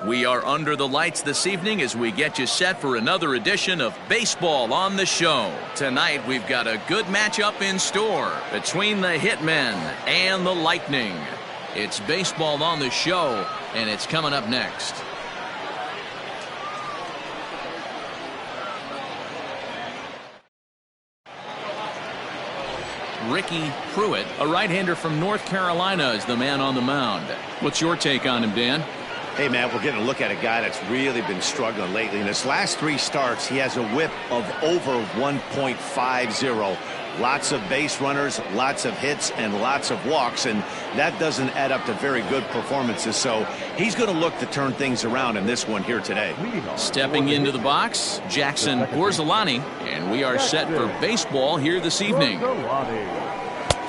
We are under the lights this evening as we get you set for another edition of Baseball on the Show. Tonight we've got a good matchup in store between the Hitmen and the Lightning. It's Baseball on the Show, and it's coming up next. Ricky Pruitt, a right-hander from North Carolina, is the man on the mound. What's your take on him, Dan? Hey, man, we're getting a look at a guy that's really been struggling lately. In his last 3 starts, he has a whip of over 1.50. Lots of base runners, lots of hits, and lots of walks, and that doesn't add up to very good performances. So he's going to look to turn things around in this one here today. Stepping into the box, Jackson Borzolani, and we are set for baseball here this evening.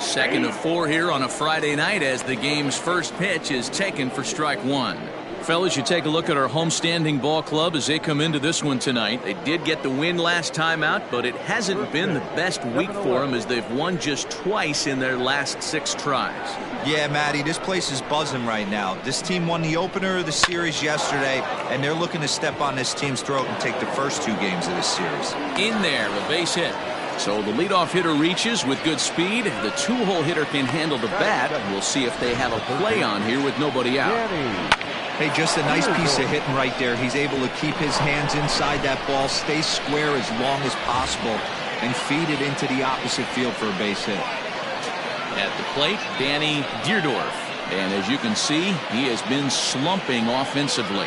Second of 4 here on a Friday night as the game's first pitch is taken for strike 1. Fellas, you take a look at our homestanding ball club as they come into this one tonight. They did get the win last time out, but it hasn't been the best week for them as they've won just twice in their last 6 tries. Yeah, Matty, this place is buzzing right now. This team won the opener of the series yesterday, and they're looking to step on this team's throat and take the first 2 games of this series. In there, a base hit. So the leadoff hitter reaches with good speed. The 2-hole hitter can handle the bat. We'll see if they have a play on here with nobody out. Hey, just a nice piece of hitting right there. He's able to keep his hands inside that ball, stay square as long as possible, and feed it into the opposite field for a base hit. At the plate, Danny Deardorff. And as you can see, he has been slumping offensively.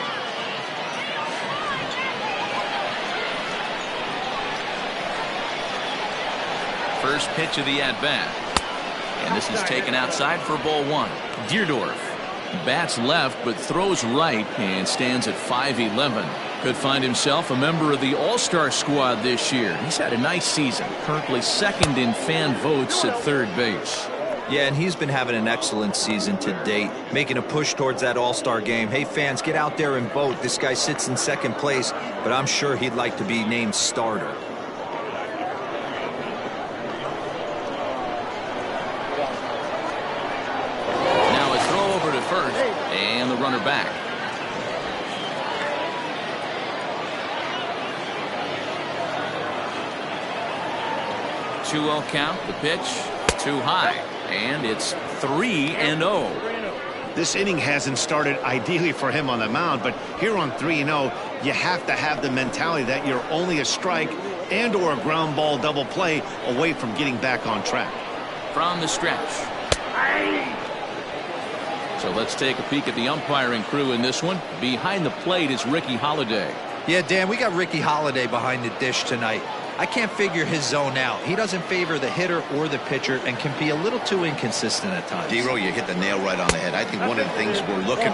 First pitch of the at-bat. And this is taken outside for ball 1. Deardorff bats left but throws right and stands at 5'11". Could find himself a member of the All-Star squad this year. He's had a nice season. Currently second in fan votes at third base. Yeah, and he's been having an excellent season to date, making a push towards that All-Star game. Hey, fans, get out there and vote. This guy sits in second place, but I'm sure he'd like to be named starter. And the runner back. 2-0 count. The pitch too high, and it's 3-0. This inning hasn't started ideally for him on the mound, but here on 3-0, you have to have the mentality that you're only a strike and or a ground ball double play away from getting back on track. From the stretch. So let's take a peek at the umpiring crew in this one. Behind the plate is Ricky Holiday. Yeah, Dan, we got Ricky Holiday behind the dish tonight. I can't figure his zone out. He doesn't favor the hitter or the pitcher and can be a little too inconsistent at times. D-Row, you hit the nail right on the head. I think one of the things we're looking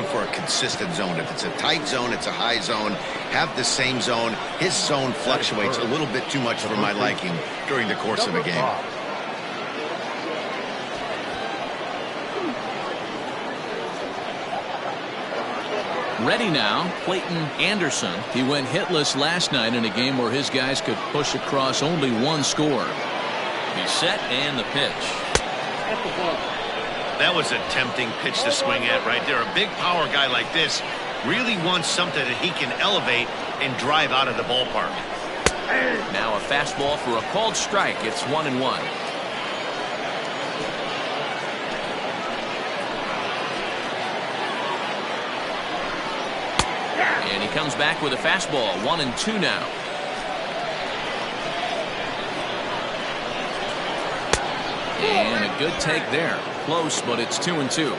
for a consistent zone. If it's a tight zone, it's a high zone. Have the same zone. His zone fluctuates a little bit too much for my liking during the course of a game. Ready now, Clayton Anderson. He went hitless last night in a game where his guys could push across only 1 score. He's set and the pitch. That was a tempting pitch to swing at right there. A big power guy like this really wants something that he can elevate and drive out of the ballpark. Now a fastball for a called strike. It's 1-1. And he comes back with a fastball. 1-2 now. And a good take there. Close, but it's 2-2.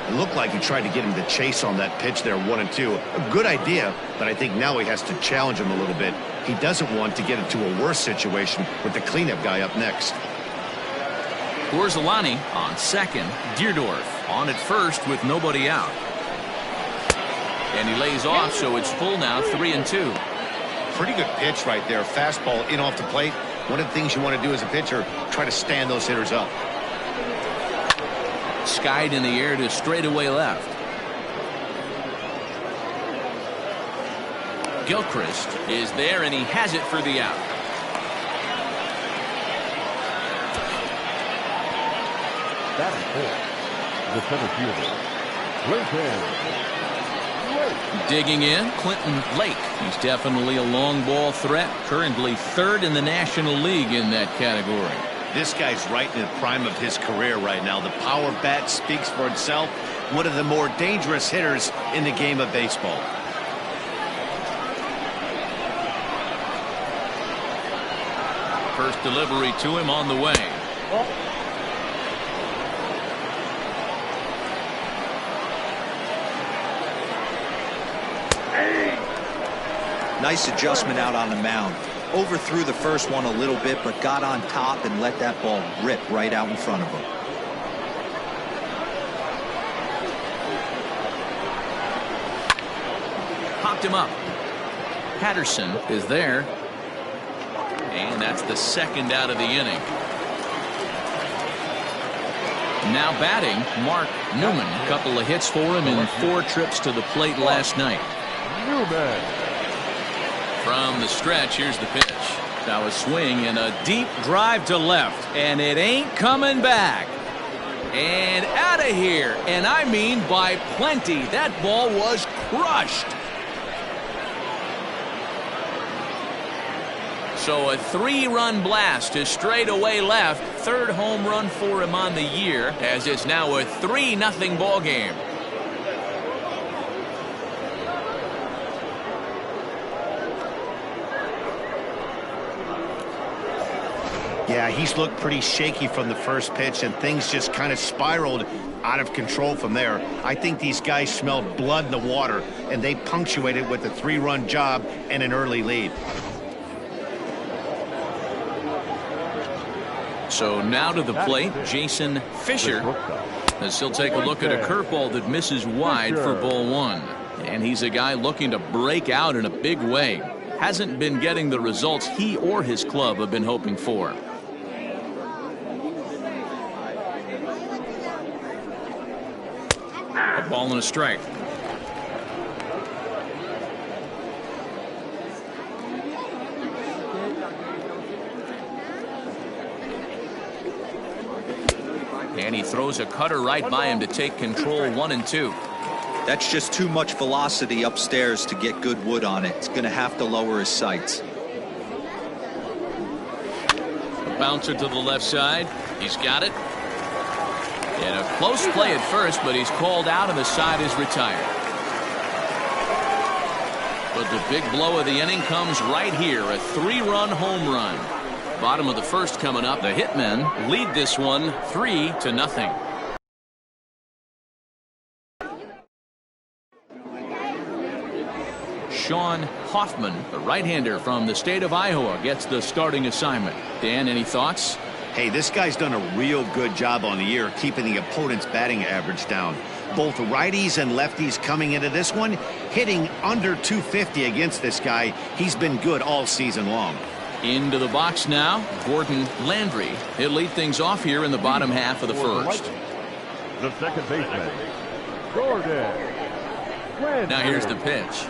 It looked like he tried to get him to chase on that pitch there, 1-2. A good idea, but I think now he has to challenge him a little bit. He doesn't want to get into a worse situation with the cleanup guy up next. Borzolani on second. Deardorff on at first with nobody out. And he lays off, so it's full now, 3-2. Pretty good pitch right there. Fastball in off the plate. One of the things you want to do as a pitcher, try to stand those hitters up. Skied in the air to straightaway left. Gilchrist is there, and he has it for the out. Batting fourth, the center fielder, Clayton. Digging in, Clinton Lake. He's definitely a long ball threat. Currently third in the National League in that category. This guy's right in the prime of his career right now. The power bat speaks for itself. One of the more dangerous hitters in the game of baseball. First delivery to him on the way. Nice adjustment out on the mound. Overthrew the first one a little bit, but got on top and let that ball rip right out in front of him. Popped him up. Patterson is there. And that's the second out of the inning. Now batting, Mark Newman. A couple of hits for him in 4 trips to the plate last night. Newman. From the stretch, here's the pitch. Now a swing and a deep drive to left, and it ain't coming back. And out of here, and I mean by plenty. That ball was crushed. So a 3-run blast to straightaway left. Third home run for him on the year, as it's now a 3-0 ball game. Yeah, he's looked pretty shaky from the first pitch, and things just kind of spiraled out of control from there. I think these guys smelled blood in the water, and they punctuated with a 3-run job and an early lead. So now to the plate, Jason Fisher, as he'll take a look at a curveball that misses wide for ball 1. And he's a guy looking to break out in a big way. Hasn't been getting the results he or his club have been hoping for. A ball and a strike. And he throws a cutter right by him to take control. 1-2. That's just too much velocity upstairs to get good wood on it. It's going to have to lower his sights. A bouncer to the left side. He's got it. And a close play at first, but he's called out and the side is retired. But the big blow of the inning comes right here. A 3-run home run. Bottom of the first coming up. The Hitmen lead this one 3-0. Sean Hoffman, the right-hander from the state of Iowa, gets the starting assignment. Dan, any thoughts? Hey, this guy's done a real good job on the year keeping the opponent's batting average down. Both righties and lefties coming into this one, hitting under 250 against this guy. He's been good all season long. Into the box now, Gordon Landry. He'll lead things off here in the bottom half of the first. The second baseman, Gordon Landry. Now here's the pitch.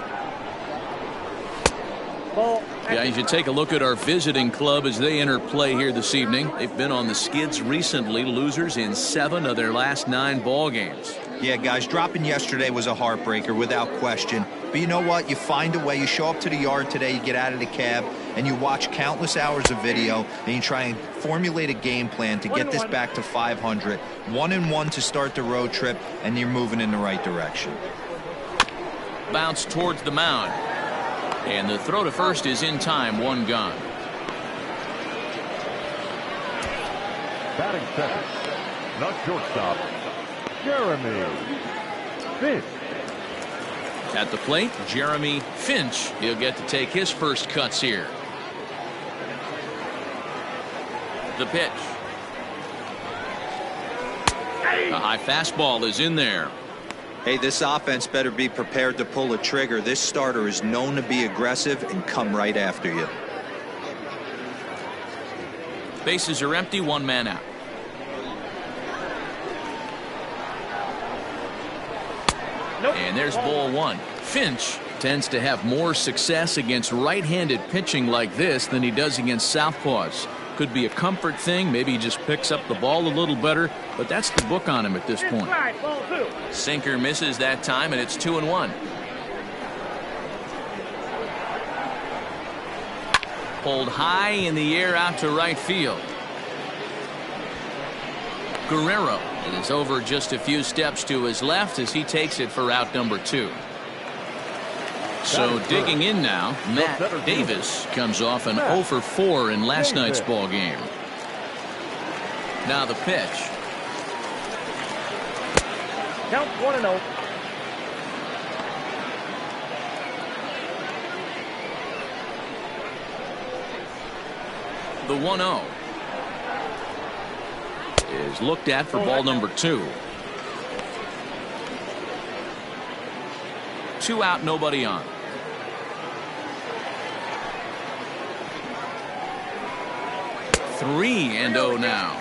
Yeah, you should take a look at our visiting club as they enter play here this evening. They've been on the skids recently, losers in 7 of their last 9 ball games. Yeah, guys, dropping yesterday was a heartbreaker without question. But you know what? You find a way. You show up to the yard today, you get out of the cab, and you watch countless hours of video, and you try and formulate a game plan to get this back to 500. 1-1 to start the road trip, and you're moving in the right direction. Bounce towards the mound. And the throw to first is in time. 1 gone. Batting second, not shortstop, Jeremy Finch. At the plate, Jeremy Finch. He'll get to take his first cuts here. The pitch. A high fastball is in there. Hey, this offense better be prepared to pull a trigger. This starter is known to be aggressive and come right after you. Bases are empty, 1 man out. And there's ball 1. Finch tends to have more success against right-handed pitching like this than he does against southpaws. Could be a comfort thing. Maybe he just picks up the ball a little better, but that's the book on him at this point. Sinker misses that time, and it's 2-1. Pulled high in the air out to right field. Guerrero is over just a few steps to his left as he takes it for out number 2. So digging in now, Matt Davis comes off an 0 for 4 in last night's ball game. Now the pitch. Count 1-0. The 1-0 is looked at for ball number 2. 2 out, nobody on. Three and 0 now.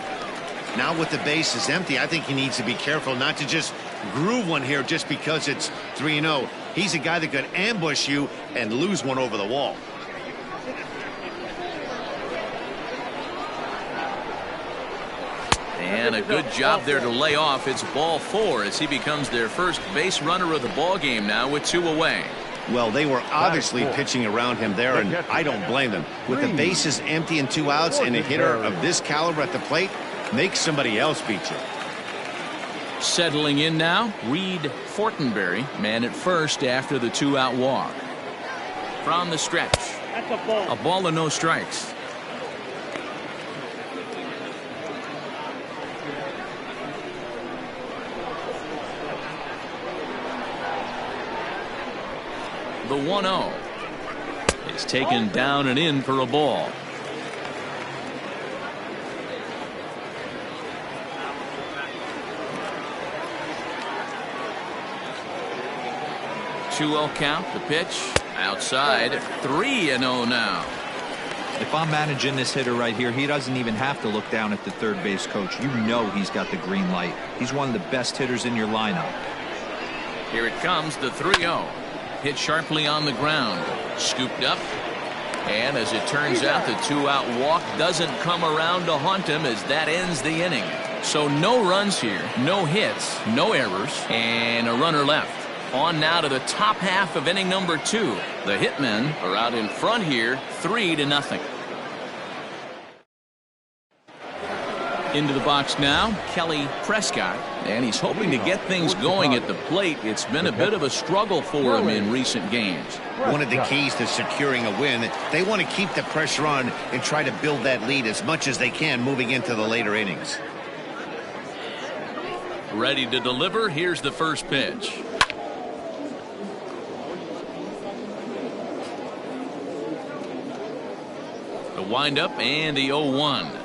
Now with the bases empty, I think he needs to be careful not to just groove one here just because it's 3-0. He's a guy that could ambush you and lose one over the wall. And a good job there to lay off. It's ball 4 as he becomes their first base runner of the ball game now with 2 away. Well, they were obviously pitching around him there, and I don't blame them. With the bases empty and 2 outs, and a hitter of this caliber at the plate, make somebody else beat you. Settling in now, Reed Fortenberry, man at first after the 2-out walk. From the stretch, That's a ball. a ball and no strikes. The 1-0 is taken down and in for a ball. Two-0 count. The pitch outside. 3-0 now. If I'm managing this hitter right here, he doesn't even have to look down at the third base coach. You know he's got the green light. He's one of the best hitters in your lineup. Here it comes, the 3-0. Hit sharply on the ground. Scooped up. And as it turns out, the 2-out walk doesn't come around to haunt him as that ends the inning. So no runs here, no hits, no errors, and a runner left. On now to the top half of inning number 2. The Hitmen are out in front here, 3-0. Into the box now, Kelly Prescott, and he's hoping to get things going at the plate. It's been a bit of a struggle for him in recent games. One of the keys to securing a win, they want to keep the pressure on and try to build that lead as much as they can moving into the later innings. Ready to deliver. Here's the first pitch. The windup and the 0-1.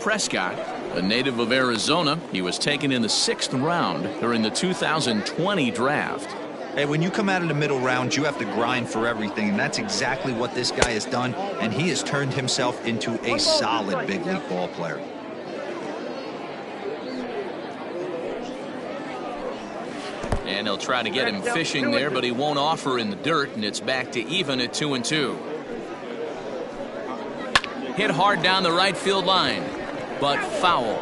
Prescott, a native of Arizona, he was taken in the 6th round during the 2020 draft. Hey, when you come out of the middle round, you have to grind for everything, and that's exactly what this guy has done, and he has turned himself into a solid big league ball player. And he'll try to get him fishing there, but he won't offer in the dirt, and it's back to even at 2-2. Hit hard down the right field line, but foul.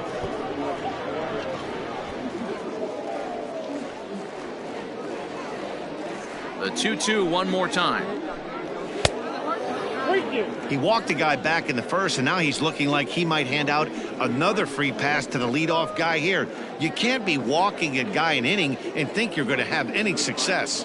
The 2-2 one more time. He walked the guy back in the first, and now he's looking like he might hand out another free pass to the leadoff guy here. You can't be walking a guy an inning and think you're going to have any success.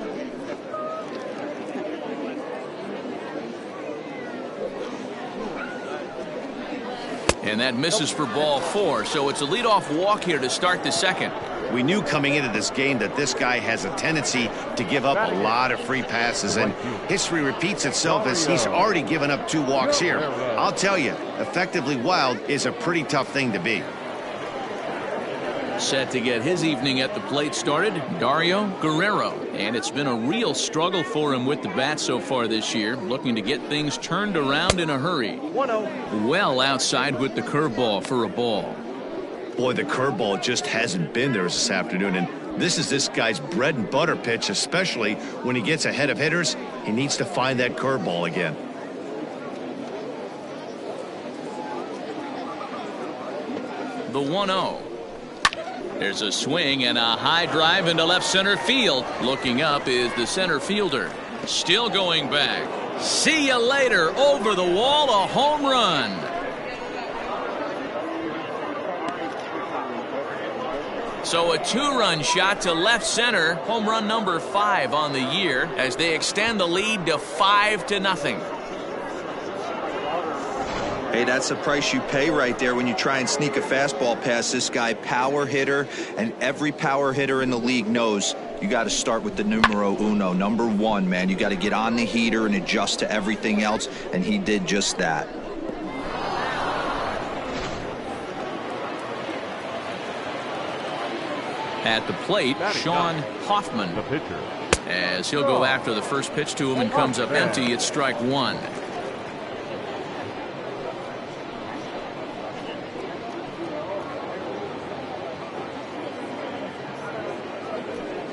And that misses for ball 4, so it's a leadoff walk here to start the second. We knew coming into this game that this guy has a tendency to give up a lot of free passes, and history repeats itself as he's already given up 2 walks here. I'll tell you, effectively wild is a pretty tough thing to be. Set to get his evening at the plate started, Dario Guerrero. And it's been a real struggle for him with the bat so far this year, looking to get things turned around in a hurry. 1-0. Well outside with the curveball for a ball. Boy, the curveball just hasn't been there this afternoon, and this is this guy's bread and butter pitch, especially when he gets ahead of hitters. He needs to find that curveball again. The 1-0. There's a swing and a high drive into left center field. Looking up is the center fielder. Still going back. See you later. Over the wall, a home run. So a 2-run shot to left center. Home run number 5 on the year as they extend the lead to 5-0. Hey, that's the price you pay right there when you try and sneak a fastball past this guy. Power hitter, and every power hitter in the league knows you got to start with the numero uno, number 1, man. You got to get on the heater and adjust to everything else, and he did just that. At the plate, Sean Hoffman. The pitcher. As he'll go after the first pitch to him and comes up empty. It's strike 1.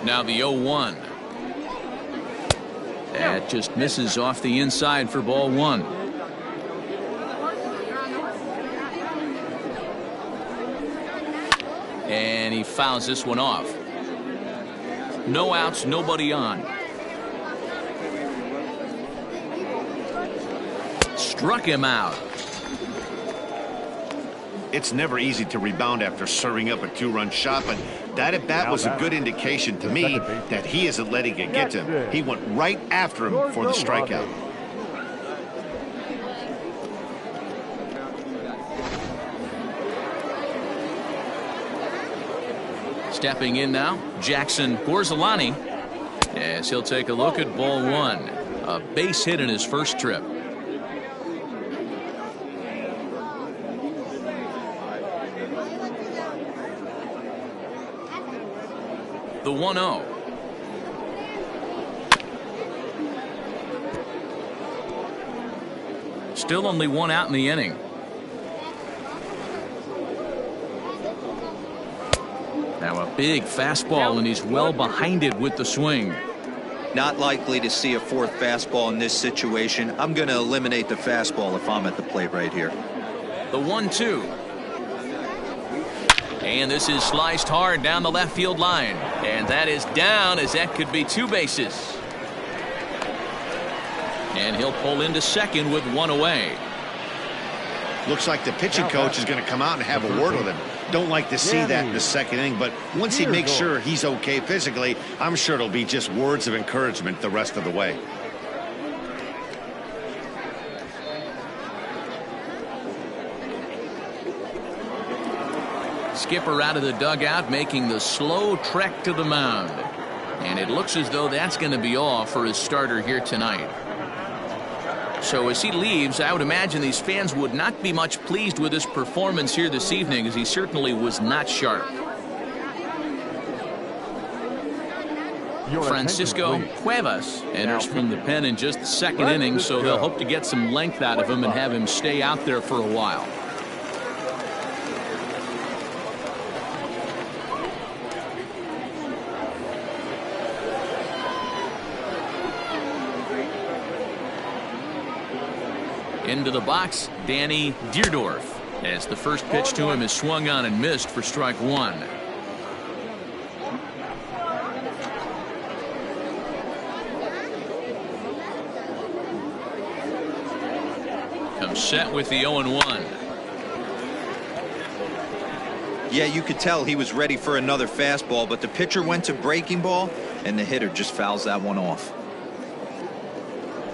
Now the 0-1. That just misses off the inside for ball 1. And he fouls this one off. No outs, nobody on. Struck him out. It's never easy to rebound after serving up a 2-run shot, but that at bat was a good indication to me that he isn't letting it get to him. He went right after him for the strikeout. Stepping in now, Jackson Borzolani, as he'll take a look at ball 1. A base hit in his first trip. The 1-0. Still only 1 out in the inning. Now a big fastball, and he's well behind it with the swing. Not likely to see a 4th fastball in this situation. I'm going to eliminate the fastball if I'm at the plate right here. The 1-2. And this is sliced hard down the left field line. And that is down, as that could be 2 bases. And he'll pull into second with 1 away. Looks like the pitching coach is going to come out and have a word with him. Don't like to see that in the second inning, but once he makes sure he's okay physically, I'm sure it'll be just words of encouragement the rest of the way. Skipper out of the dugout, making the slow trek to the mound. And it looks as though that's going to be all for his starter here tonight. So as he leaves, I would imagine these fans would not be much pleased with his performance here this evening, as he certainly was not sharp. Francisco Cuevas enters from the pen in just the second inning, so they'll hope to get some length out of him and have him stay out there for a while. Into the box, Danny Deardorff, as the first pitch to him is swung on and missed for strike 1. Comes set with the 0-1. Yeah, you could tell he was ready for another fastball, but the pitcher went to breaking ball, and the hitter just fouls that one off.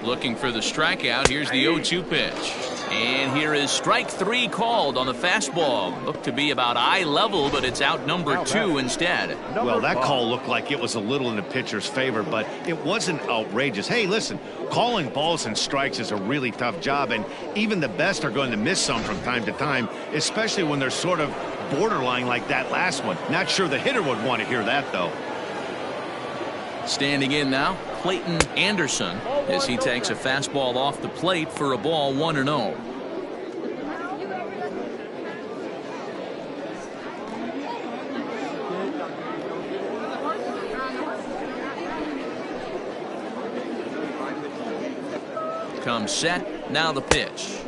Looking for the strikeout. Here's the 0-2 pitch. And here is strike 3 called on the fastball. Looked to be about eye level, but it's out number 2 instead. Well, that call looked like it was a little in the pitcher's favor, but it wasn't outrageous. Hey, listen, calling balls and strikes is a really tough job, and even the best are going to miss some from time to time, especially when they're sort of borderline like that last one. Not sure the hitter would want to hear that, though. Standing in now, Clayton Anderson, as he takes a fastball off the plate for a ball 1-0. Comes set, now the pitch.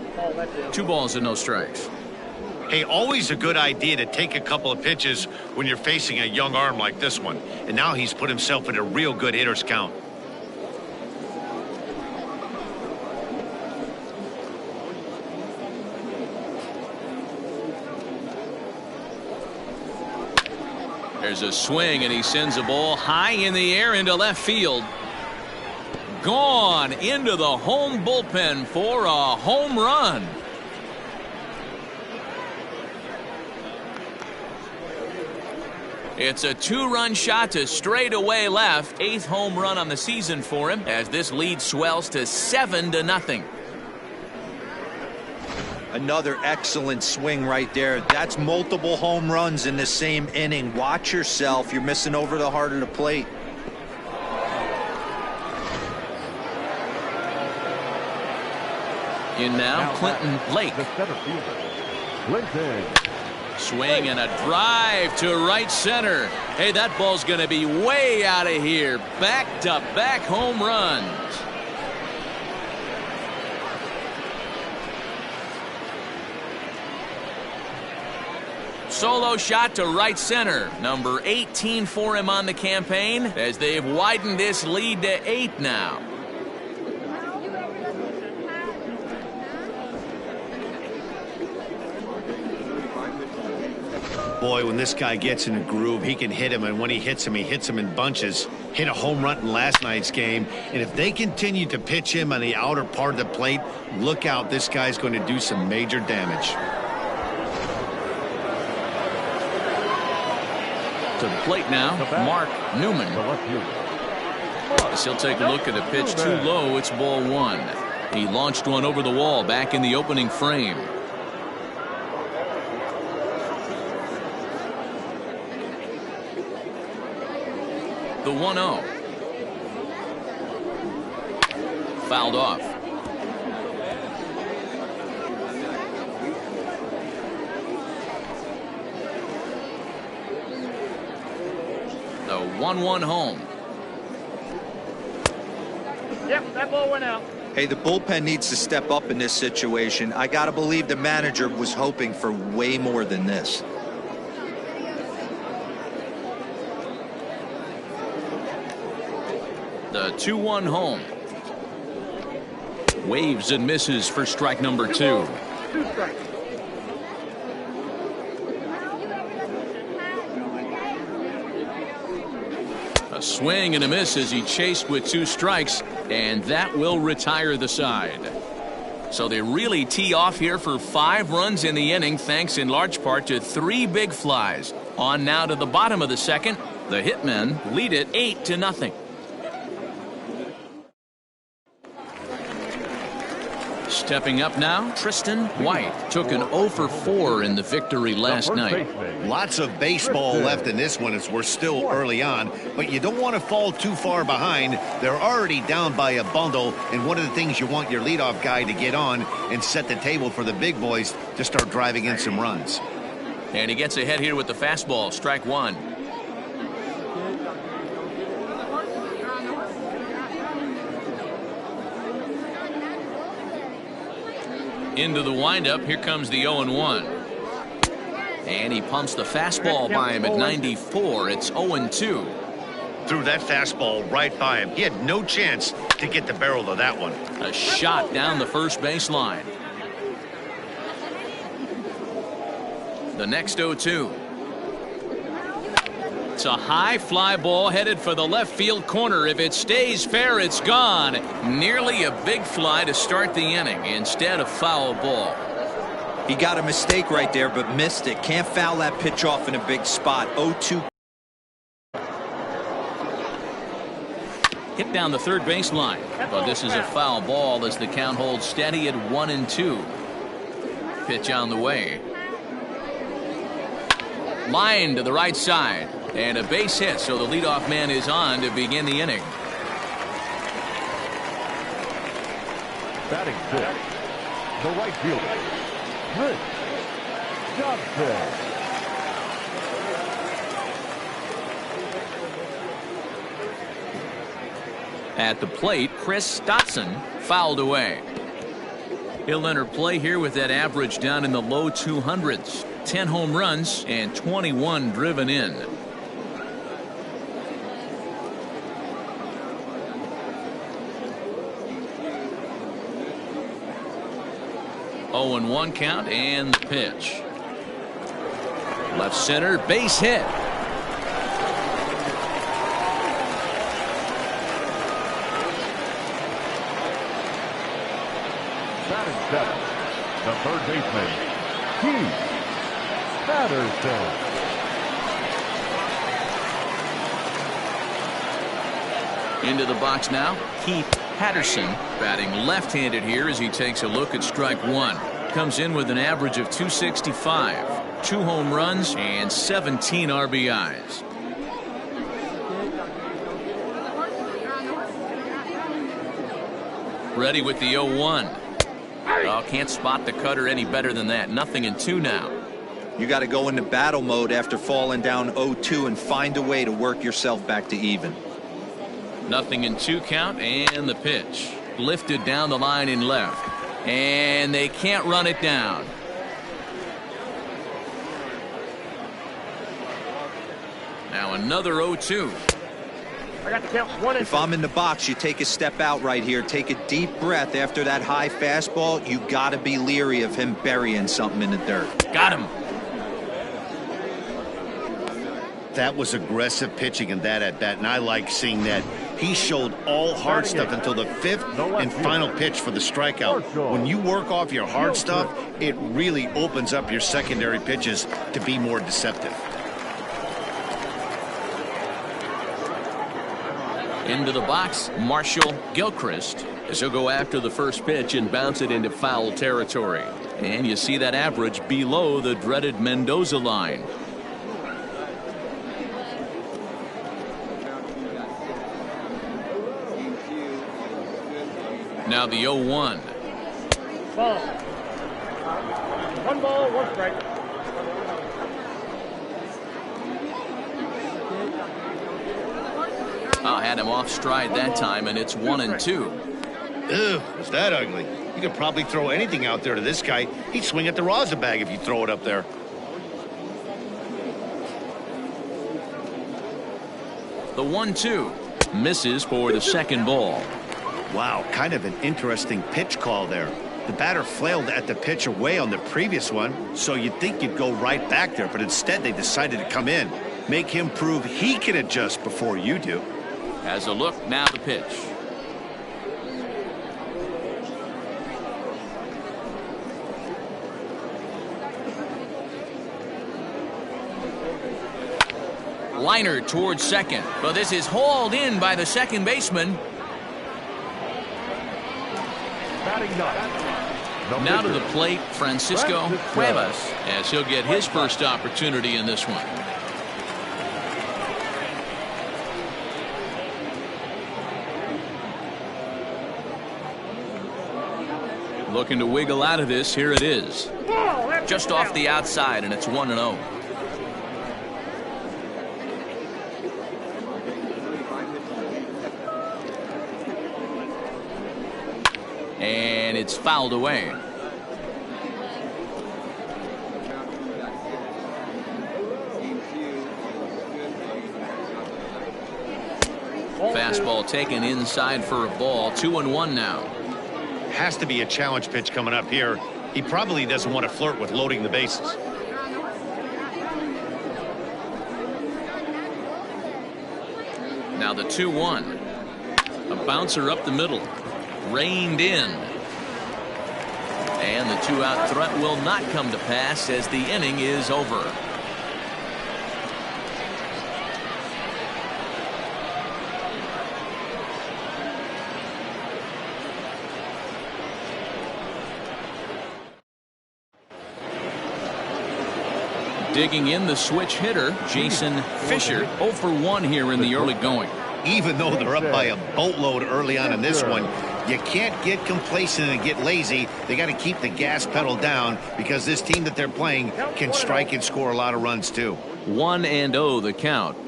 2 balls and no strikes. Hey, always a good idea to take a couple of pitches when you're facing a young arm like this one. And now he's put himself in a real good hitter's count. There's a swing, and he sends a ball high in the air into left field. Gone into the home bullpen for a home run. It's a two-run shot to straightaway left. 8th home run on the season for him as this lead swells to 7-0. Another excellent swing right there. That's multiple home runs in the same inning. Watch yourself. You're missing over the heart of the plate. In now, Clinton Lake. The center fielder, Clinton. Swing and a drive to right center. Hey, that ball's going to be way out of here. Back-to-back home runs. Solo shot to right center. Number 18 for him on the campaign as they've widened this lead to 8 now. Boy, when this guy gets in a groove, he can hit him, and when he hits him in bunches. Hit a home run in last night's game, and if they continue to pitch him on the outer part of the plate, look out, this guy's going to do some major damage. To the plate now, Mark Newman. As he'll take a look at a pitch too low, it's ball 1. He launched one over the wall back in the opening frame. The 1-0. Fouled off. The 1-1 home. Yep, that ball went out. Hey, the bullpen needs to step up in this situation. I got to believe the manager was hoping for way more than this. The 2-1 home. Waves and misses for strike number 2. 2 strikes. A swing and a miss as he chased with 2 strikes, and that will retire the side. So they really tee off here for 5 runs in the inning, thanks in large part to 3 big flies. On now to the bottom of the second. The Hitmen lead it 8-0. Stepping up now, Tristan White took an 0 for 4 in the victory last night. Lots of baseball left in this one as we're still early on, but you don't want to fall too far behind. They're already down by a bundle, and one of the things you want your leadoff guy to get on and set the table for the big boys to start driving in some runs. And he gets ahead here with the fastball, strike 1. Into the windup, here comes the 0-1. And he pumps the fastball by him at 94. It's 0-2. Threw that fastball right by him. He had no chance to get the barrel of that one. A shot down the first baseline. The next 0-2. It's a high fly ball headed for the left field corner. If it stays fair, it's gone. Nearly a big fly to start the inning. Instead, a foul ball. He got a mistake right there, but missed it. Can't foul that pitch off in a big spot. 0-2. Hit down the third baseline. But this is a foul ball as the count holds steady at 1-2. Pitch on the way. Line to the right side. And a base hit, so the leadoff man is on to begin the inning. Batting 6, the right fielder, Chris Johnson. At the plate, Chris Dotson fouled away. He'll enter play here with that average down in the low 200s. 10 home runs and 21 driven in. Oh, and 1 count and the pitch. Left center base hit. Batting seventh, the third baseman, Patterson. Into the box now, Patterson, batting left-handed here as he takes a look at strike one. Comes in with an average of 265, 2 home runs and 17 RBIs. Ready with the 0-1. Oh, can't spot the cutter any better than that. 0-2 now. You got to go into battle mode after falling down 0-2 and find a way to work yourself back to even. 0-2 count and the pitch. Lifted down the line in left. And they can't run it down. Now another 0-2. I got the count 1 and If I'm in the box, you take a step out right here. Take a deep breath after that high fastball. You got to be leery of him burying something in the dirt. Got him. That was aggressive pitching in that at bat, and I like seeing that. He showed all hard stuff until the 5th and final pitch for the strikeout. When you work off your hard stuff, it really opens up your secondary pitches to be more deceptive. Into the box, Marshall Gilchrist, as he'll go after the first pitch and bounce it into foul territory. And you see that average below the dreaded Mendoza line. Now the 0-1. ball. 1 ball, 1 strike. Had him off stride that time, and it's 1-2. Ew, was that ugly? You could probably throw anything out there to this guy. He'd swing at the rosin bag if you throw it up there. The 1-2 misses for the second ball. Wow, kind of an interesting pitch call there. The batter flailed at the pitch away on the previous one, so you'd think you'd go right back there, but instead they decided to come in. Make him prove he can adjust before you do. As a look, now the pitch. Liner towards second, but this is hauled in by the second baseman. Now to the plate, Francisco Cuevas, as he'll get his first opportunity in this one. Looking to wiggle out of this. Here it is. Just off the outside, and it's 1-0. And it's fouled away. Fastball taken inside for a ball. 2-1 now. Has to be a challenge pitch coming up here. He probably doesn't want to flirt with loading the bases. Now the 2-1. A bouncer up the middle. Reined in. And the 2-out threat will not come to pass as the inning is over. Digging in the switch hitter, Jason Fisher, 0 for 1 here in the early going. Even though they're up by a boatload early on in this one, you can't get complacent and get lazy. They got to keep the gas pedal down because this team that they're playing can strike and score a lot of runs too. 1-0 the count.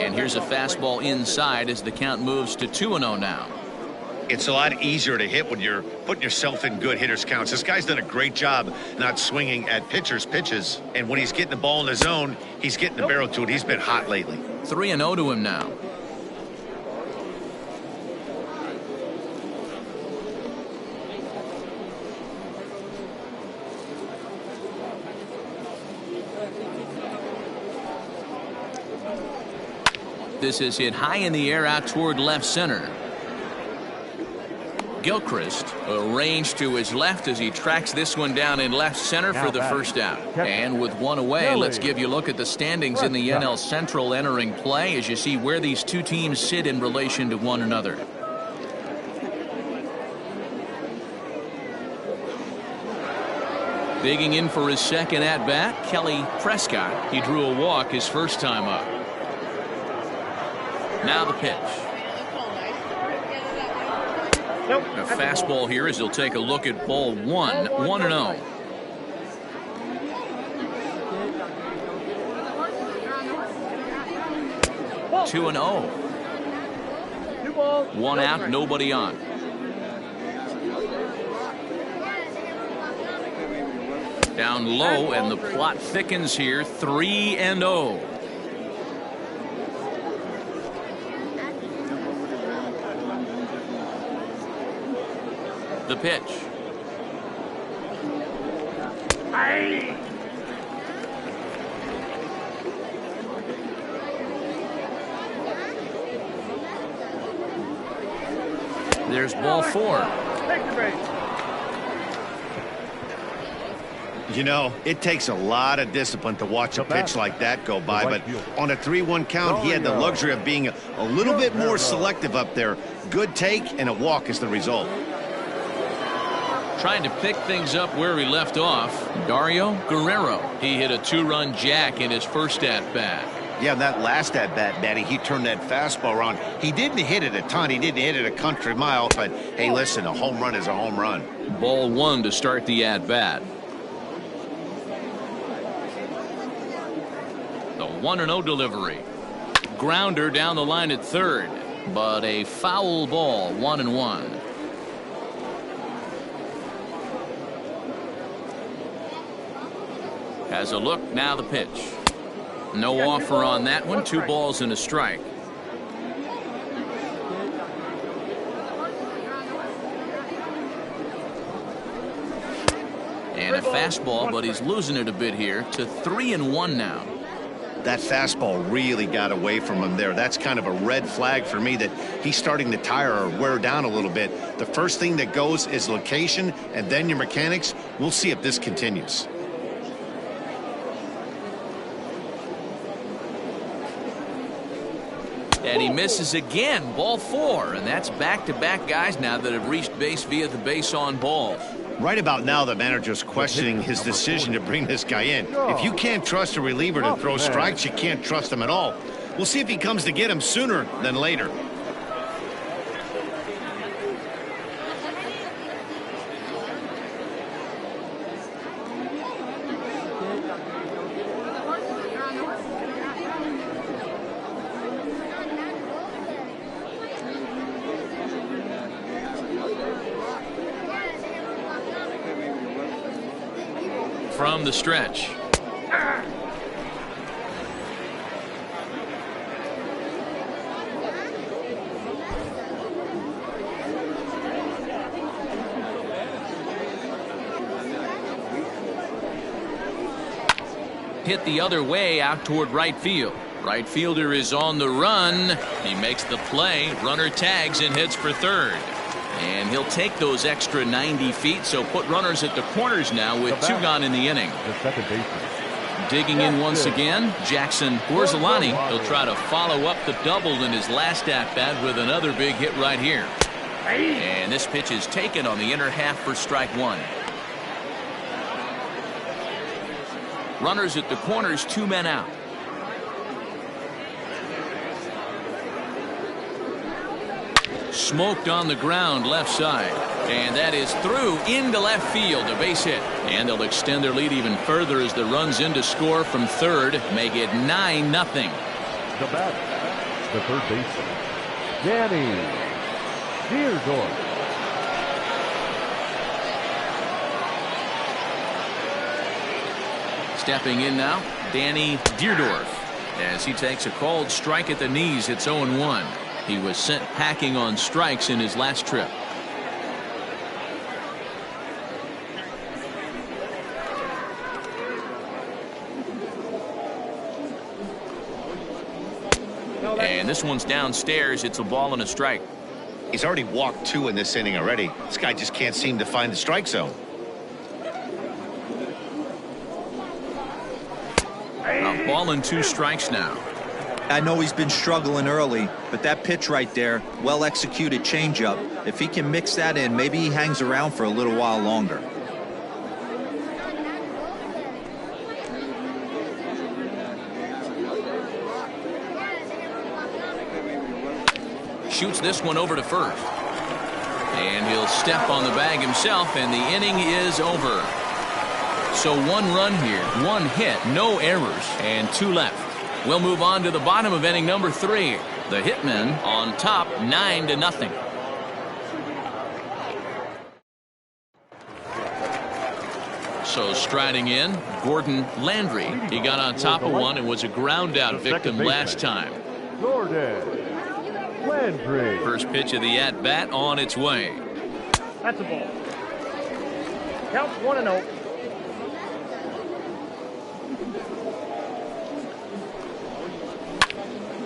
And here's a fastball inside as the count moves to 2-0 now. It's a lot easier to hit when you're putting yourself in good hitters' counts. This guy's done a great job not swinging at pitchers' pitches. And when he's getting the ball in the zone, he's getting the barrel to it. He's been hot lately. 3-0 to him now. This is hit high in the air out toward left center. Gilchrist arranged to his left as he tracks this one down in left center for the first out. And with one away, let's give you a look at the standings in the NL Central entering play as you see where these two teams sit in relation to one another. Digging in for his second at-bat, Kelly Prescott. He drew a walk his first time up. Now the pitch. A fastball here as he'll take a look at ball one. 1-0. Two and 0. One out, nobody on. Down low, and the plot thickens here. 3-0. The pitch. There's ball 4. You know, it takes a lot of discipline to watch a pitch like that go by, but on a 3-1 count, he had the luxury of being a little bit more selective up there. Good take, and a walk is the result. Trying to pick things up where he left off, Dario Guerrero. He hit a 2-run jack in his first at-bat. Yeah, that last at-bat, Matty, he turned that fastball around. He didn't hit it a ton. He didn't hit it a country mile, but hey, listen, a home run is a home run. Ball 1 to start the at-bat. The 1-0 delivery. Grounder down the line at third, but a foul ball. 1-1. Has a look, now the pitch. No offer on that one. 2 balls and a strike. And a fastball, but he's losing it a bit here to 3-1 now. That fastball really got away from him there. That's kind of a red flag for me that he's starting to tire or wear down a little bit. The first thing that goes is location and then your mechanics. We'll see if this continues. And he misses again. Ball 4. And that's back-to-back guys now that have reached base via the base on balls. Right about now, the manager's questioning his decision to bring this guy in. If you can't trust a reliever to throw strikes, you can't trust him at all. We'll see if he comes to get him sooner than later. From the stretch. Hit the other way out toward right field. Right fielder is on the run. He makes the play. Runner tags and heads for third. And he'll take those extra 90 feet, so put runners at the corners now with 2 gone in the inning. The second baseman. Digging in once again, Jackson Borzolani. He'll try to follow up the double in his last at-bat with another big hit right here. And this pitch is taken on the inner half for strike 1. Runners at the corners, 2 men out. Smoked on the ground left side, and that is through into left field, a base hit, and they'll extend their lead even further as the runs in to score from third make it 9-0. The bat. The third baseman, Danny Deardorff. Stepping in now, Danny Deardorff, as he takes a called strike at the knees. It's 0-1. He was sent packing on strikes in his last trip. And this one's downstairs. It's a ball and a strike. He's already walked 2 in this inning already. This guy just can't seem to find the strike zone. A ball and 2 strikes now. I know he's been struggling early, but that pitch right there, well executed changeup, if he can mix that in, maybe he hangs around for a little while longer. Shoots this one over to first. And he'll step on the bag himself, and the inning is over. So 1 run here, 1 hit, no errors, and 2 left. We'll move on to the bottom of inning number 3. The Hitmen on top 9-0. So striding in, Gordon Landry. He got on top of one and was a ground out victim last time. Gordon Landry. First pitch of the at-bat on its way. That's a ball. Counts 1-0.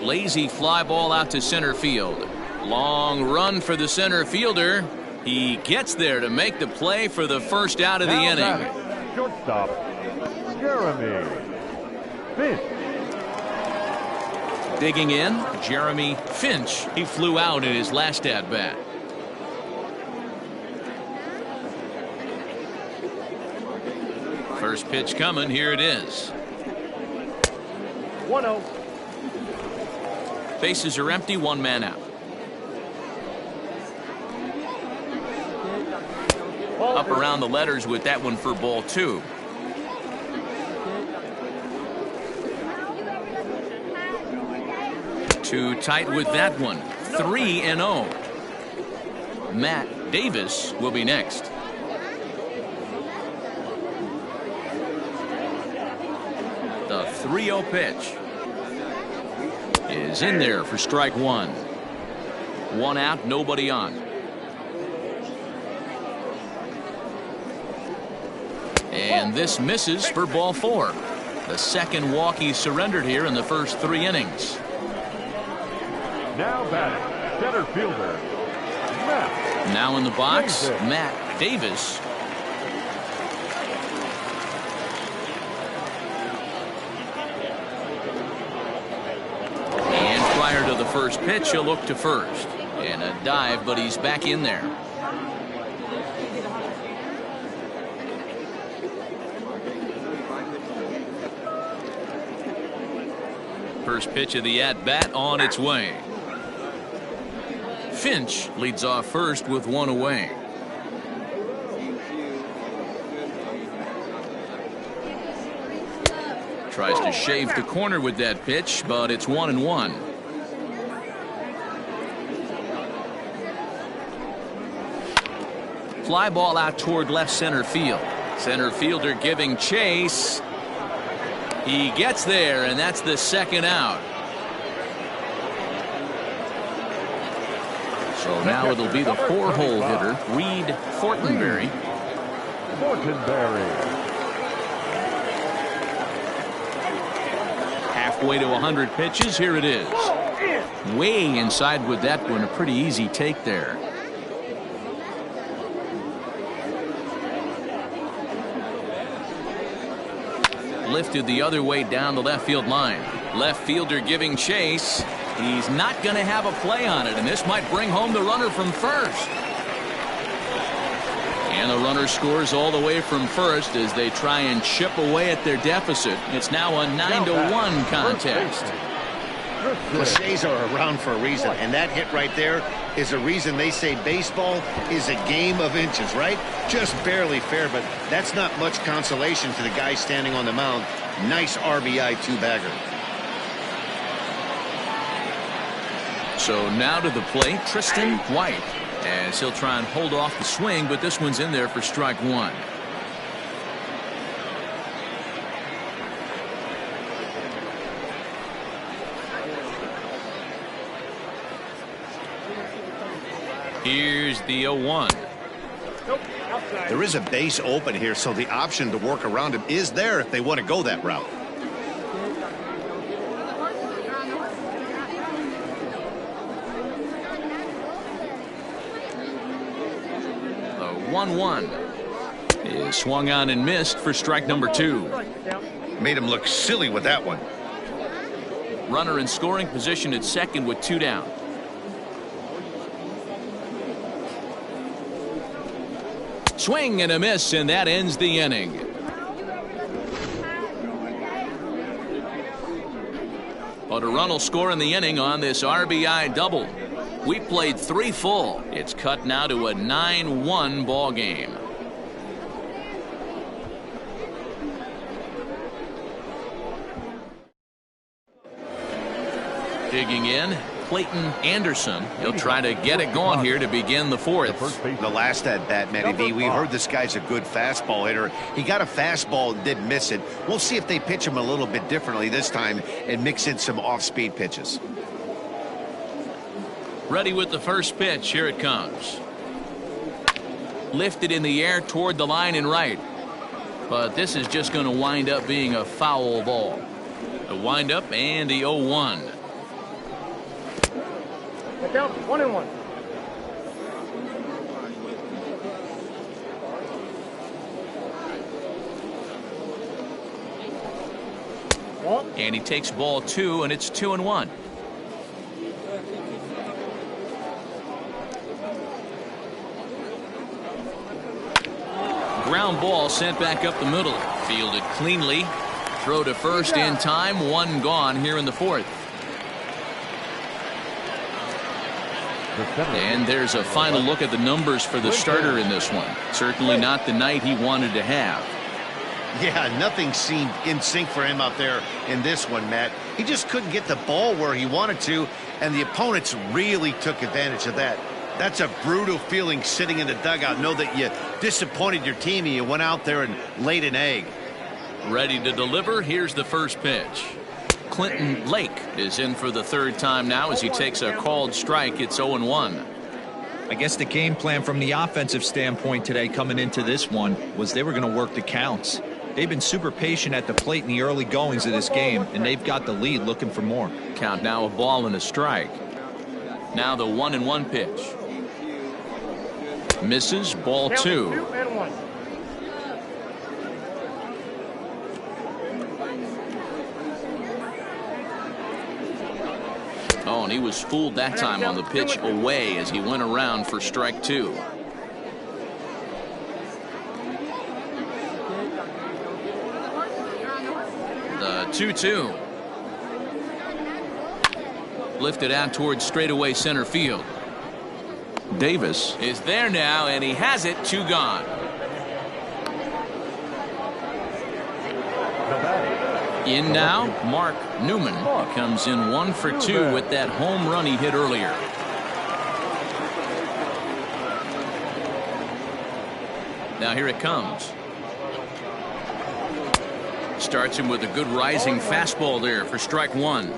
Lazy fly ball out to center field. Long run for the center fielder. He gets there to make the play for the first out of the inning. Shortstop, Jeremy Finch. Digging in, Jeremy Finch. He flew out in his last at-bat. First pitch coming. Here it is. 1-0. Bases are empty, 1 man out. Up around the letters with that one for ball 2. Too tight with that one. 3-0. Matt Davis will be next. The 3-0 pitch is in there for strike 1. 1 out, nobody on. And this misses for ball 4. The second walk he surrendered here in the first 3 innings. Now batting, center fielder, Matt. Now in the box, Davis. Matt Davis. And prior to the first pitch, he'll look to first. And a dive, but he's back in there. First pitch of the at-bat on its way. Finch leads off first with 1 away. Tries to shave the corner with that pitch, but it's 1-1. Fly ball out toward left center field. Center fielder giving chase. He gets there, and that's the second out. So now it'll be the 4-hole hitter, Reed Fortenberry. Fortenberry. Halfway to 100 pitches. Here it is. Way inside with that one. A pretty easy take there. Lifted the other way down the left field line. Left fielder giving chase. He's not going to have a play on it, and this might bring home the runner from first. And the runner scores all the way from first as they try and chip away at their deficit. It's now a 9-1 contest. Cliches are around for a reason, and that hit right there is a reason they say baseball is a game of inches, right? Just barely fair, but that's not much consolation to the guy standing on the mound. Nice RBI 2-bagger. So now to the plate, Tristan White, as he'll try and hold off the swing, but this one's in there for strike one. Here's the 0-1. There is a base open here, so the option to work around him is there if they want to go that route. The 1-1 is swung on and missed for strike number 2. Made him look silly with that one. Runner in scoring position at second with 2 down. Swing and a miss, and that ends the inning. But a run will score in the inning on this RBI double. We played 3 full. It's cut now to a 9-1 ball game. Digging in, Clayton Anderson. He'll try to get it going here to begin the 4th. The last at bat, Matty V, we heard this guy's a good fastball hitter. He got a fastball and did miss it. We'll see if they pitch him a little bit differently this time and mix in some off-speed pitches. Ready with the first pitch. Here it comes. Lifted in the air toward the line and right. But this is just going to wind up being a foul ball. The windup and the 0-1. Count 1-1. And he takes ball 2, and it's 2-1. Ground ball sent back up the middle. Fielded cleanly. Throw to first in time. 1 gone here in the 4th. And there's a final look at the numbers for the starter in this one. Certainly not the night he wanted to have. Yeah, nothing seemed in sync for him out there in this one, Matt. He just couldn't get the ball where he wanted to, and the opponents really took advantage of that. That's a brutal feeling sitting in the dugout. Know that you disappointed your team and you went out there and laid an egg. Ready to deliver. Here's the first pitch. Clinton Lake is in for the 3rd time now as he takes a called strike. It's 0-1. I guess the game plan from the offensive standpoint today coming into this one was they were going to work the counts. They've been super patient at the plate in the early goings of this game, and they've got the lead looking for more. Count now a ball and a strike. Now the 1-1 pitch. Misses, ball 2. 2-1. Oh, and he was fooled that time on the pitch away as he went around for strike 2. The 2-2. Lifted out towards straightaway center field. Davis is there now, and he has it. 2 gone. In now, Mark Newman. He comes in 1 for 2 with that home run he hit earlier. Now here it comes. Starts him with a good rising fastball there for strike 1.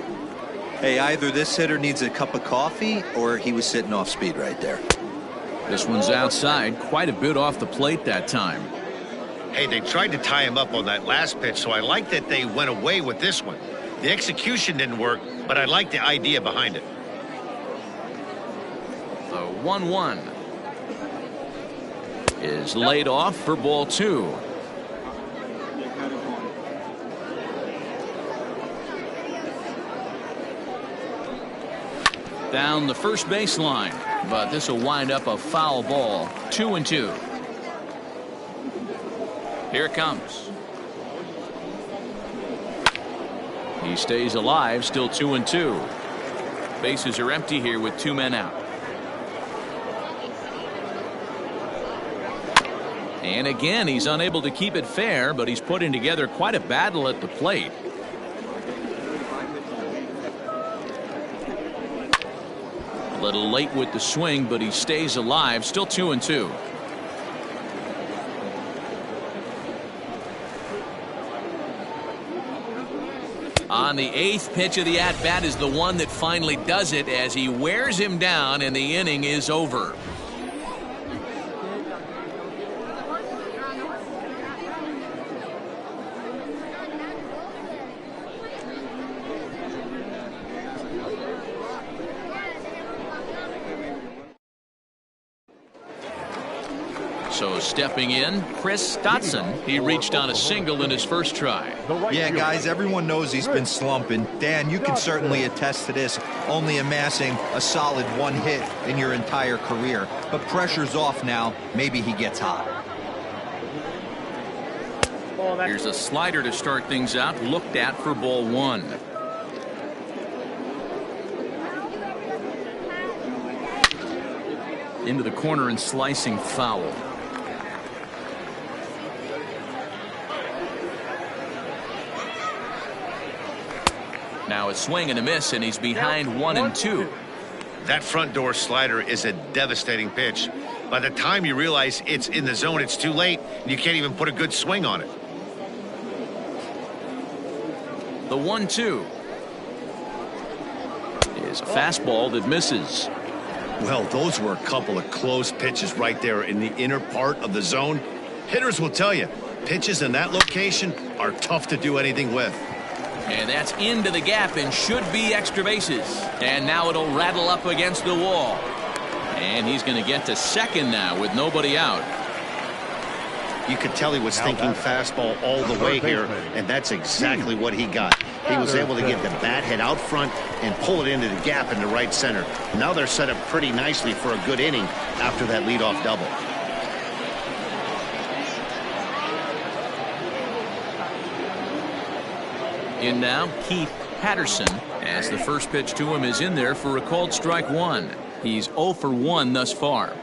Hey, either this hitter needs a cup of coffee or he was sitting off speed right there. This one's outside, quite a bit off the plate that time. Hey, they tried to tie him up on that last pitch, so I like that they went away with this one. The execution didn't work, but I like the idea behind it. The 1-1 is laid off for ball 2. Down the first baseline, but this will wind up a foul ball. 2-2. Here it comes. He stays alive, still 2-2. Bases are empty here with 2 men out. And again, he's unable to keep it fair, but he's putting together quite a battle at the plate. A little late with the swing, but he stays alive. Still 2-2. On the 8th pitch of the at-bat is the one that finally does it as he wears him down and the inning is over. So stepping in, Prescott. He reached on a single in his first try. Yeah, guys, everyone knows he's been slumping. Dan, you can certainly attest to this, only amassing a solid 1 hit in your entire career. But pressure's off now. Maybe he gets hot. Here's a slider to start things out, looked at for ball 1. Into the corner and slicing foul. Now a swing and a miss, and he's behind 1-2. That front door slider is a devastating pitch. By the time you realize it's in the zone, it's too late, and you can't even put a good swing on it. The 1-2 is a fastball that misses. Well, those were a couple of close pitches right there in the inner part of the zone. Hitters will tell you, pitches in that location are tough to do anything with. And that's into the gap and should be extra bases. And now it'll rattle up against the wall. And he's going to get to second now with nobody out. You could tell he was thinking fastball all the way here, and that's exactly what he got. He was able to get the bat head out front and pull it into the gap in the right center. Now they're set up pretty nicely for a good inning after that leadoff double. In now, Patterson, as the first pitch to him is in there for a called strike 1. He's 0 for 1 thus far.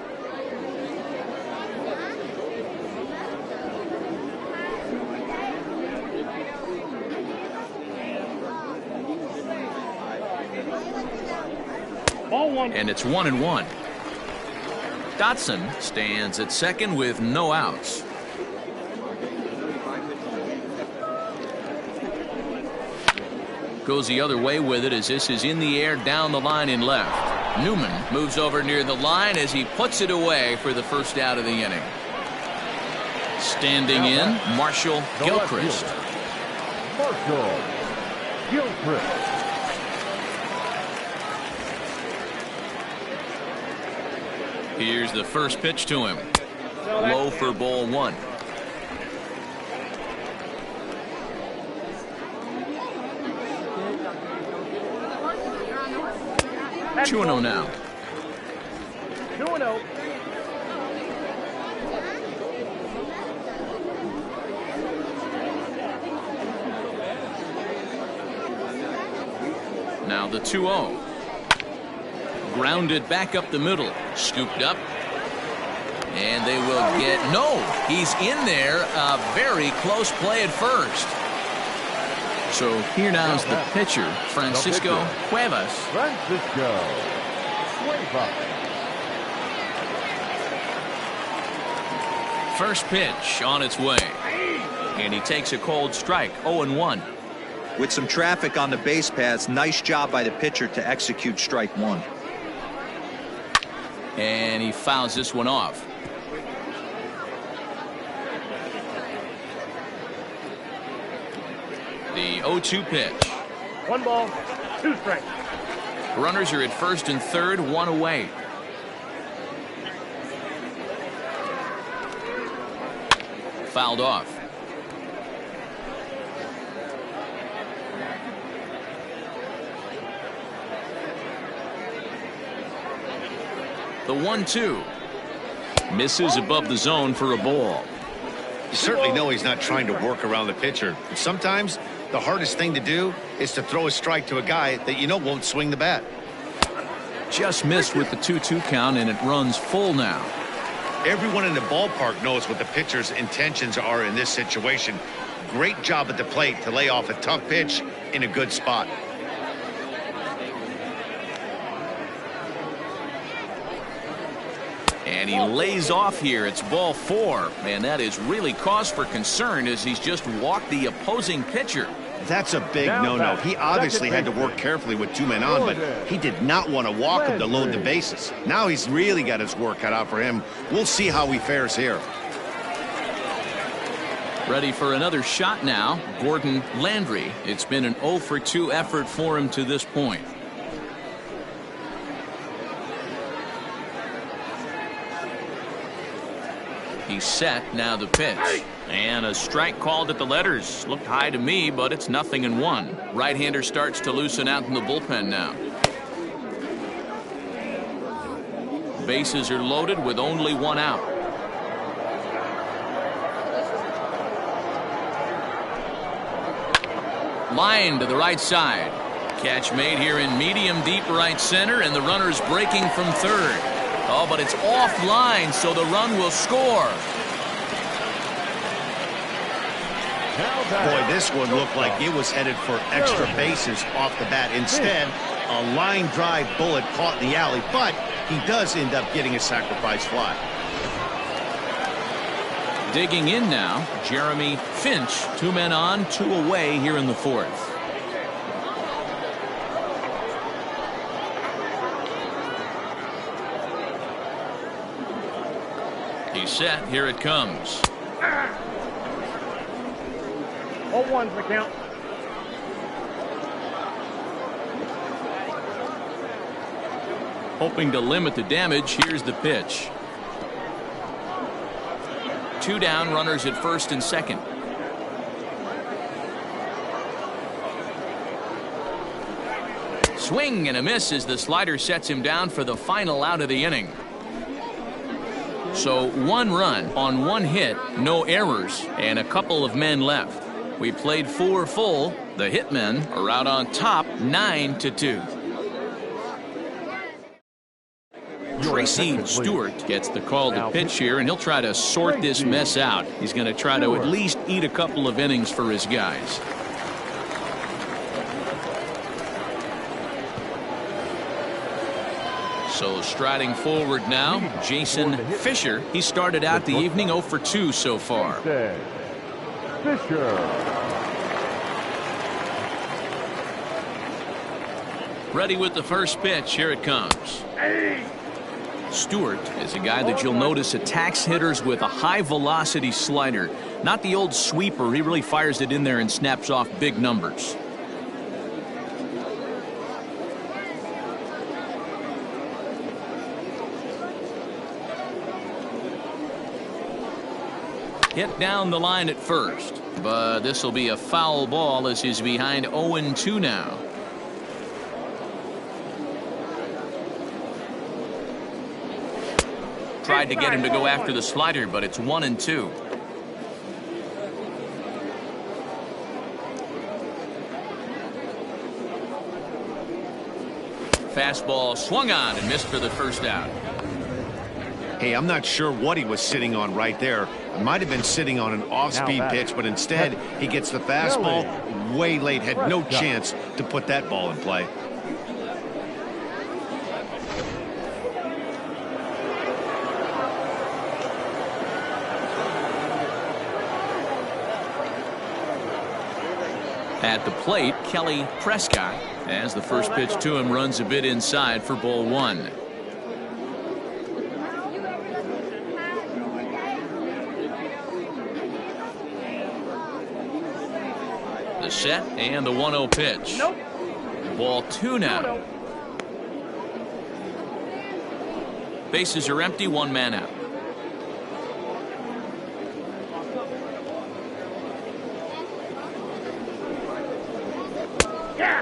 And it's 1-1. Dotson stands at second with no outs. Goes the other way with it as this is in the air down the line in left. Newman moves over near the line as he puts it away for the first out of the inning. Standing in, Marshall Gilchrist. Marshall Gilchrist. Here's the first pitch to him. Low for ball 1. That's 2-0 now. 2-0. Now the 2-0. Grounded back up the middle. Scooped up. And they will get... No! He's in there. A very close play at first. So here now is the pitcher, Francisco Cuevas. Francisco Cuevas. First pitch on its way. And he takes a cold strike, 0-1. With some traffic on the base paths, nice job by the pitcher to execute strike 1. And he fouls this one off. The 0-2 pitch. 1 ball, 2 strikes. Runners are at first and third, 1 away. Fouled off. The 1-2 misses above the zone for a ball. You certainly know he's not trying to work around the pitcher. But sometimes the hardest thing to do is to throw a strike to a guy that you know won't swing the bat. Just missed with the 2-2 count, and it runs full now. Everyone in the ballpark knows what the pitcher's intentions are in this situation. Great job at the plate to lay off a tough pitch in a good spot. And he lays off here. It's ball 4. And that is really cause for concern as he's just walked the opposing pitcher. That's a big no-no. He obviously had to work carefully with 2 men on, but he did not want to walk him to load the bases. Now he's really got his work cut out for him. We'll see how he fares here. Ready for another shot now, Gordon Landry. It's been an 0 for 2 effort for him to this point. He's set, now the pitch. And a strike called at the letters. Looked high to me, but it's 0-1. Right-hander starts to loosen out in the bullpen now. Bases are loaded with only 1 out. Line to the right side. Catch made here in medium deep right center, and the runner's breaking from third. Oh, but it's offline, so the run will score. Boy, this one looked like it was headed for extra bases off the bat. Instead, a line drive bullet caught in the alley, but he does end up getting a sacrifice fly. Digging in now, Jeremy Finch. 2 men on, 2 away here in the 4th. He's set. Here it comes. 0-1's the count. Hoping to limit the damage. Here's the pitch. 2 down, runners at first and second. Swing and a miss as the slider sets him down for the final out of the inning. So 1 run on 1 hit, no errors, and a couple of men left. We played 4 full. The Hitmen are out on top 9-2. Tracy Stewart gets the call to pitch here, and he'll try to sort this mess out. He's going to try to at least eat a couple of innings for his guys. So striding forward now, Jason Fisher. He started out the evening 0 for 2 so far. Fisher. Ready with the first pitch. Here it comes. Stewart is a guy that you'll notice attacks hitters with a high velocity slider. Not the old sweeper. He really fires it in there and snaps off big numbers. Hit down the line at first, but this will be a foul ball as he's behind 0-2 now. Tried to get him to go after the slider, but it's 1-2. Fastball swung on and missed for the first out. Hey, I'm not sure what he was sitting on right there. It might have been sitting on an off-speed pitch, but instead he gets the fastball way late. Had no chance to put that ball in play. At the plate, Kelly Prescott, as the first pitch to him runs a bit inside for ball 1. The set and the 1-0 pitch. Nope. Ball 2 now. Bases are empty, 1 man out.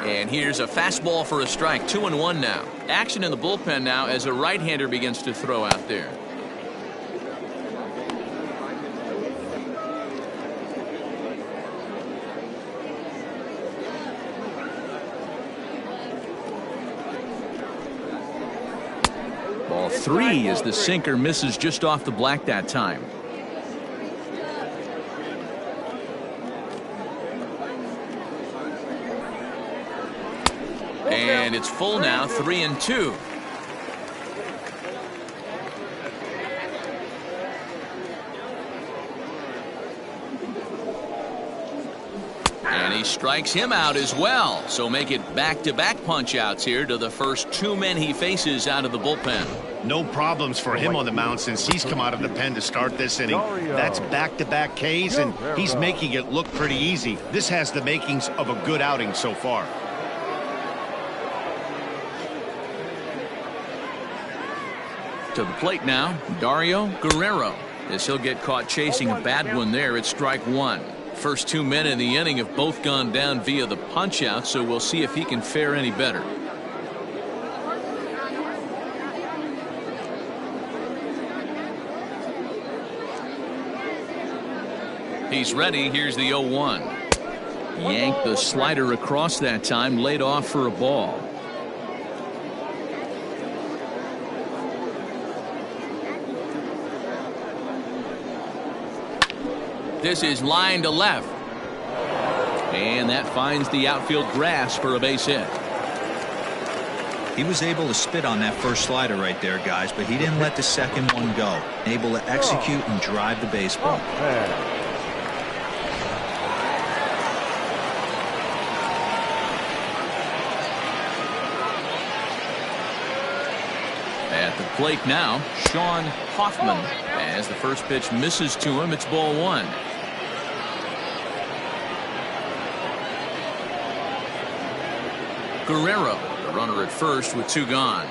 And here's a fastball for a strike. 2-1 now. Action in the bullpen now as a right-hander begins to throw out there. Ball 3 as the sinker misses just off the black that time. And it's full now, 3-2. He strikes him out as well. So make it back-to-back punch-outs here to the first 2 men he faces out of the bullpen. No problems for him on the mound since he's come out of the pen to start this inning. That's back-to-back Ks, and he's making it look pretty easy. This has the makings of a good outing so far. To the plate now, Dario Guerrero, as he'll get caught chasing a bad one there at strike one. First 2 men in the inning have both gone down via the punch-out, so we'll see if he can fare any better. He's ready. Here's the 0-1. Yanked the slider across that time, laid off for a ball. This is line to left. And that finds the outfield grass for a base hit. He was able to spit on that first slider right there, guys, but he didn't let the second one go. Able to execute and drive the baseball. At the plate now, Sean Hoffman. As the first pitch misses to him, it's ball one. Guerrero, the runner at first with 2 gone.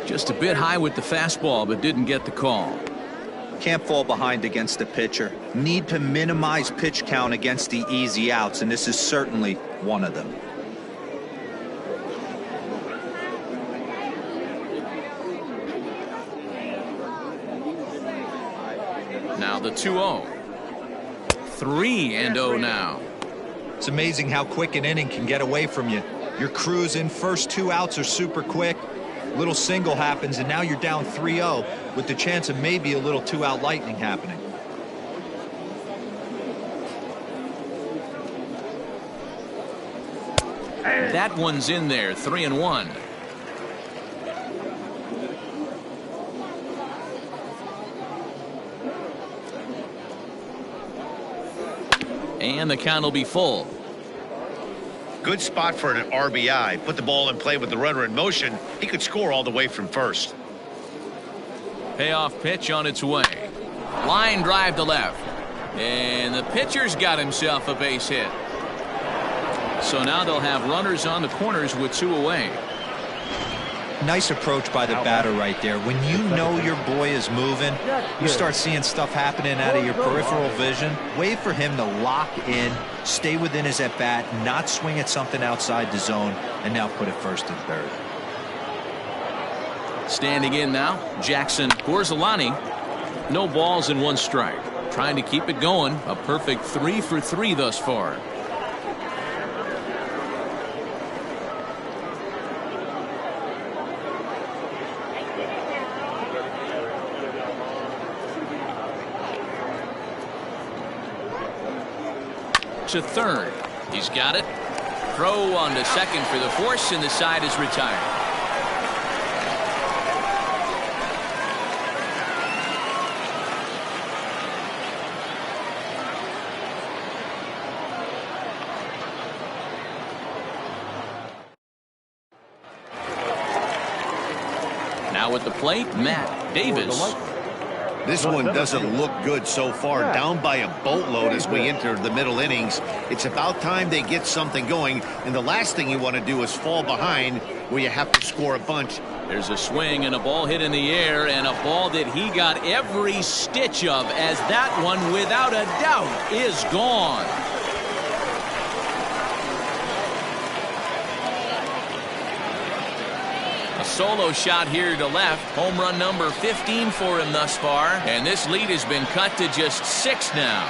Just a bit high with the fastball, but didn't get the call. Can't fall behind against the pitcher. Need to minimize pitch count against the easy outs, and this is certainly one of them. Now the 2-0. 3-0 now. It's amazing how quick an inning can get away from you. You're cruising. First 2 outs are super quick. Little single happens, and now you're down 3-0 with the chance of maybe a little 2-out lightning happening. That one's in there. 3-1. And the count will be full. Good spot for an RBI. Put the ball in play with the runner in motion. He could score all the way from first. Payoff pitch on its way. Line drive to left. And the pitcher's got himself a base hit. So now they'll have runners on the corners with 2 away. Nice approach by the batter right there. When you know your boy is moving, you start seeing stuff happening out of your peripheral vision. Wait for him to lock in, stay within his at-bat, not swing at something outside the zone, and now put it first and third. Standing in now, Jackson Gorzolani. No balls and 1 strike. Trying to keep it going. A perfect 3 for 3 thus far. To third. He's got it. Throw on to second for the force, and the side is retired. Now at the plate, Matt Davis. This one doesn't look good so far. Down by a boatload as we enter the middle innings. It's about time they get something going, and the last thing you want to do is fall behind where you have to score a bunch. There's a swing and a ball hit in the air, and a ball that he got every stitch of, as that one without a doubt is gone. Solo shot here to left. Home run number 15 for him thus far, and this lead has been cut to just 6 now.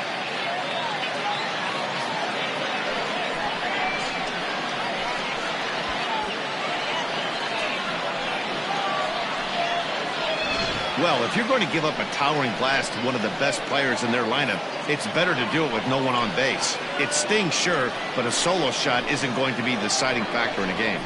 Well, if you're going to give up a towering blast to one of the best players in their lineup, it's better to do it with no one on base. It stings, sure, but a solo shot isn't going to be the deciding factor in a game.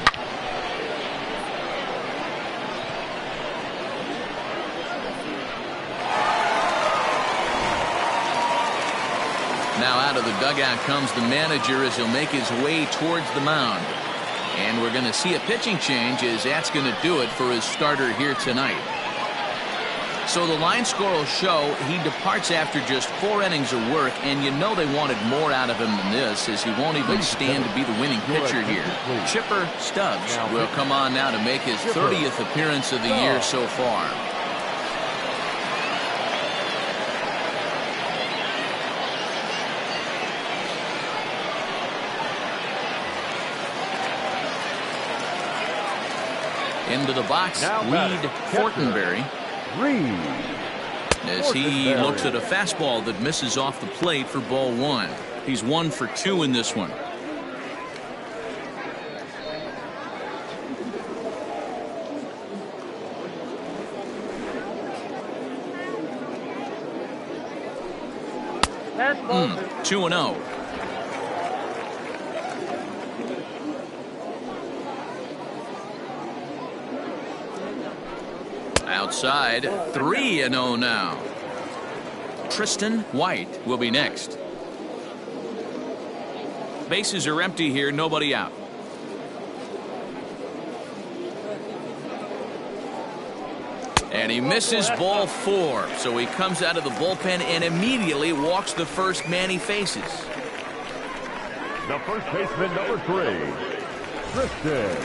Now out of the dugout comes the manager as he'll make his way towards the mound. And we're going to see a pitching change as that's going to do it for his starter here tonight. So the line score will show he departs after just 4 innings of work, and you know they wanted more out of him than this, as he won't even stand to be the winning pitcher here. Chipper Stubbs will come on now to make his 30th appearance of the year so far. Into the box, Reed Fortenberry. As he looks at a fastball that misses off the plate for ball 1. He's 1 for 2 in this one. Fastball. 2-0. Outside, 3-0 now. Tristan White will be next. Bases are empty here, nobody out. And he misses ball 4, so he comes out of the bullpen and immediately walks the first man he faces. The first baseman, number 3, Tristan.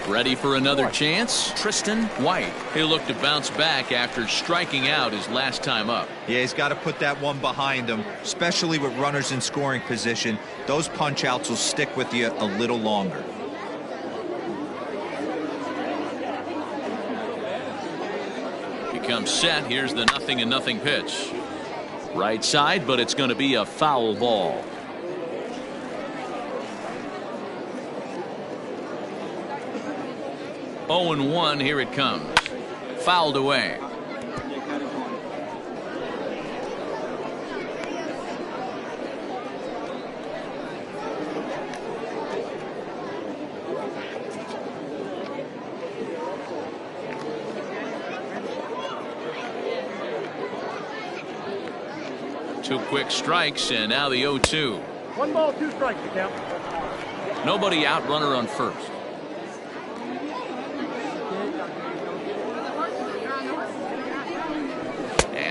Ready for another chance? Tristan White. He'll look to bounce back after striking out his last time up. Yeah, he's got to put that one behind him, especially with runners in scoring position. Those punch outs will stick with you a little longer. He comes set. Here's the 0-0 pitch. Right side, but it's going to be a foul ball. Oh, 0-1, here it comes. Fouled away. Two quick strikes, and now the 0-2. 1 ball, 2 strikes to count. Nobody out, runner on first.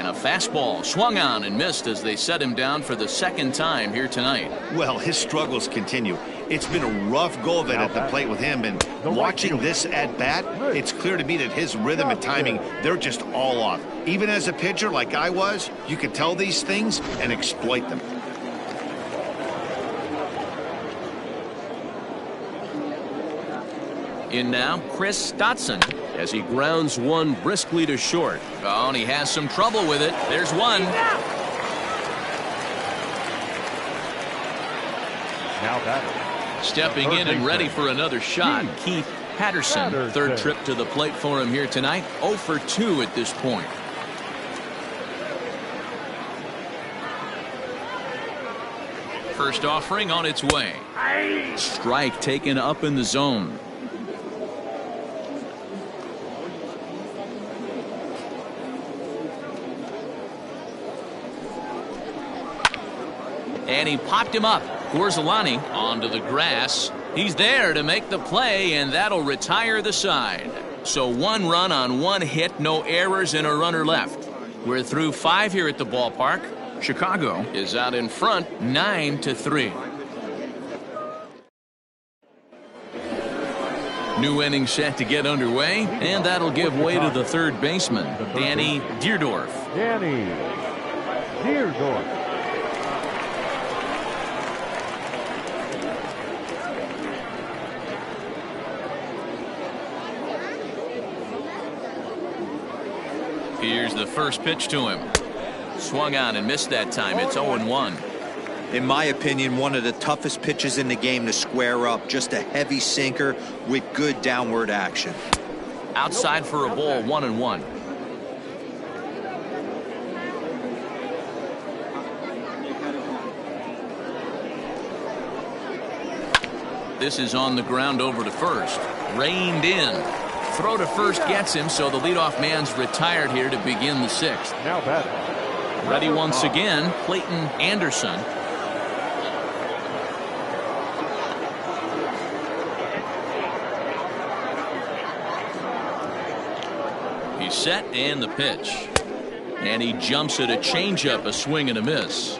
Fastball swung on and missed as they set him down for the 2nd time here tonight. Well, his struggles continue. It's been a rough go of it at the plate with him, and watching this at bat, it's clear to me that his rhythm and timing, they're just all off. Even as a pitcher like I was, you could tell these things and exploit them. In now, Chris Dotson as he grounds one briskly to short. Oh, and he has some trouble with it. There's one. Now batter. Stepping in and ready for another shot, Keith Patterson. 3rd trip to the plate for him here tonight. 0 for 2 at this point. First offering on its way. Strike taken up in the zone. And he popped him up. Gorzolani onto the grass. He's there to make the play, and that'll retire the side. So 1 run on 1 hit, no errors, and a runner left. We're through 5 here at the ballpark. Chicago is out in front 9-3. New inning set to get underway, and that'll give way to the 3rd baseman, Danny Deardorff. Danny Deardorff. Here's the first pitch to him. Swung on and missed that time. It's 0-1. In my opinion, one of the toughest pitches in the game to square up. Just a heavy sinker with good downward action. Outside for a ball, 1-1. This is on the ground over to first. Reined in. Throw to first gets him, so the leadoff man's retired here to begin the 6th. Now batting. Ready once again, Clayton Anderson. set and the pitch. And he jumps at a changeup, a swing and a miss.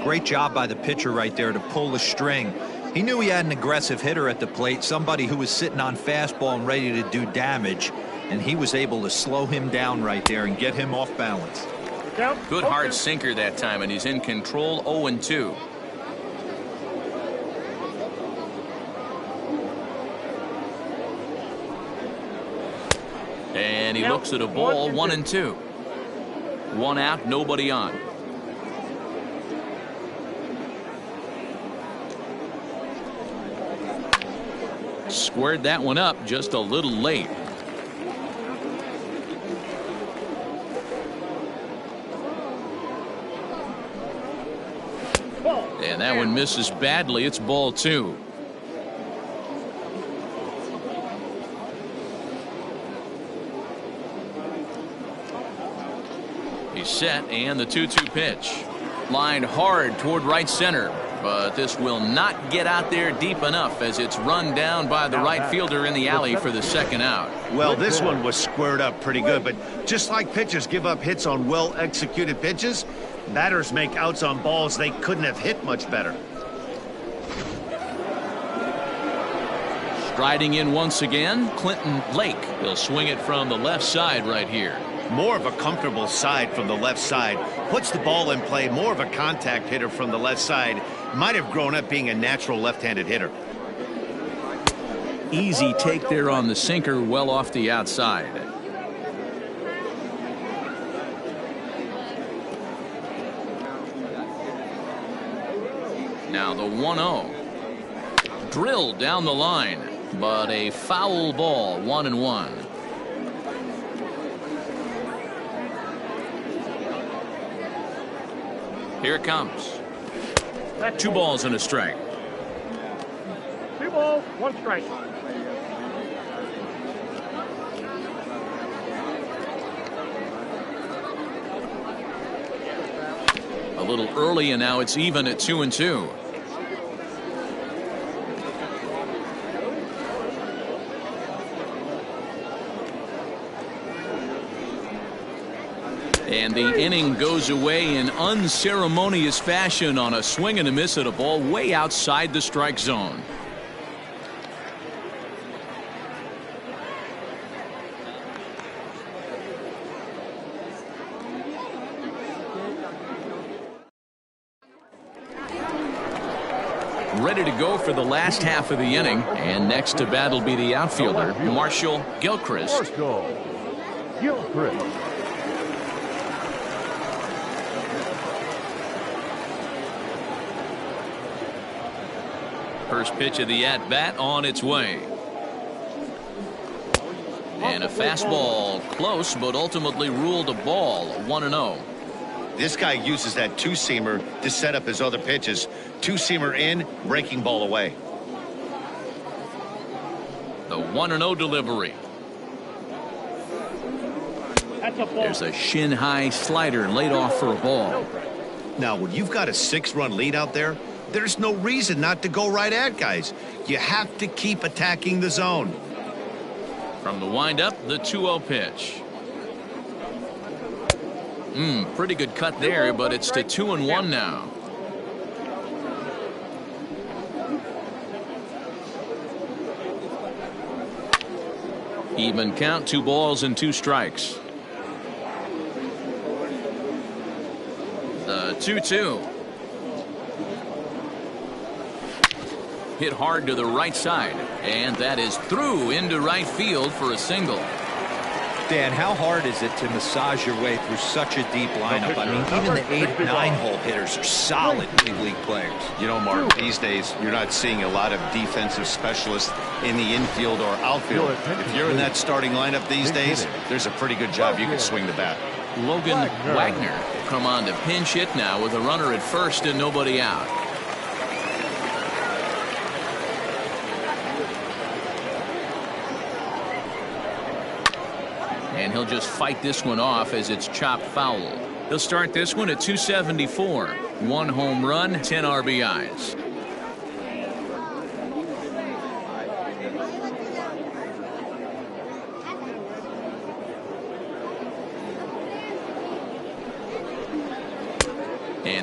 Great job by the pitcher right there to pull the string. He knew he had an aggressive hitter at the plate, somebody who was sitting on fastball and ready to do damage, and he was able to slow him down right there and get him off balance. Good hard sinker that time, and he's in control. 0-2. And he looks at a ball. 1-2. 1 out, nobody on. Squared that one up just a little late. And that one misses badly. It's ball 2. He's set, and the 2-2 pitch. Lined hard toward right center, but this will not get out there deep enough as it's run down by the right fielder in the alley for the second out. Well, this one was squared up pretty good, but just like pitchers give up hits on well-executed pitches, batters make outs on balls they couldn't have hit much better. Striding in once again, Clinton Lake. He'll swing it from the left side right here. More of a comfortable side from the left side. Puts the ball in play. More of a contact hitter from the left side. Might have grown up being a natural left-handed hitter. Easy take there on the sinker, well off the outside. Now the 1-0. Drilled down the line, but a foul ball. 1-1. Here it comes. 2 balls and a strike. 2 balls, 1 strike. A little early, and now it's even at 2-2. And the inning goes away in unceremonious fashion on a swing and a miss at a ball way outside the strike zone. Ready to go for the last half of the inning, and next to bat will be the outfielder, Marshall Gilchrist. First pitch of the at-bat on its way. And a fastball close, but ultimately ruled a ball. 1-0. This guy uses that two-seamer to set up his other pitches. Two-seamer in, breaking ball away. The 1-0 delivery. There's a shin-high slider laid off for a ball. Now, when you've got a 6-run lead out there, there's no reason not to go right at guys. You have to keep attacking the zone. From the windup, the 2-0 pitch. Pretty good cut there, but it's to 2-1 now. Even count, 2 balls and 2 strikes. The 2-2. Hit hard to the right side, and that is through into right field for a single. Dan, how hard is it to massage your way through such a deep lineup? I mean, even the 8, 9-hole hitters are solid big league players. You know, Mark, these days you're not seeing a lot of defensive specialists in the infield or outfield. If you're in that starting lineup these days, there's a pretty good job you can swing the bat. Logan Wagner will come on to pinch hit now with a runner at first and nobody out. And he'll just fight this one off as it's chopped foul. He'll start this one at 274. 1 home run, 10 RBIs.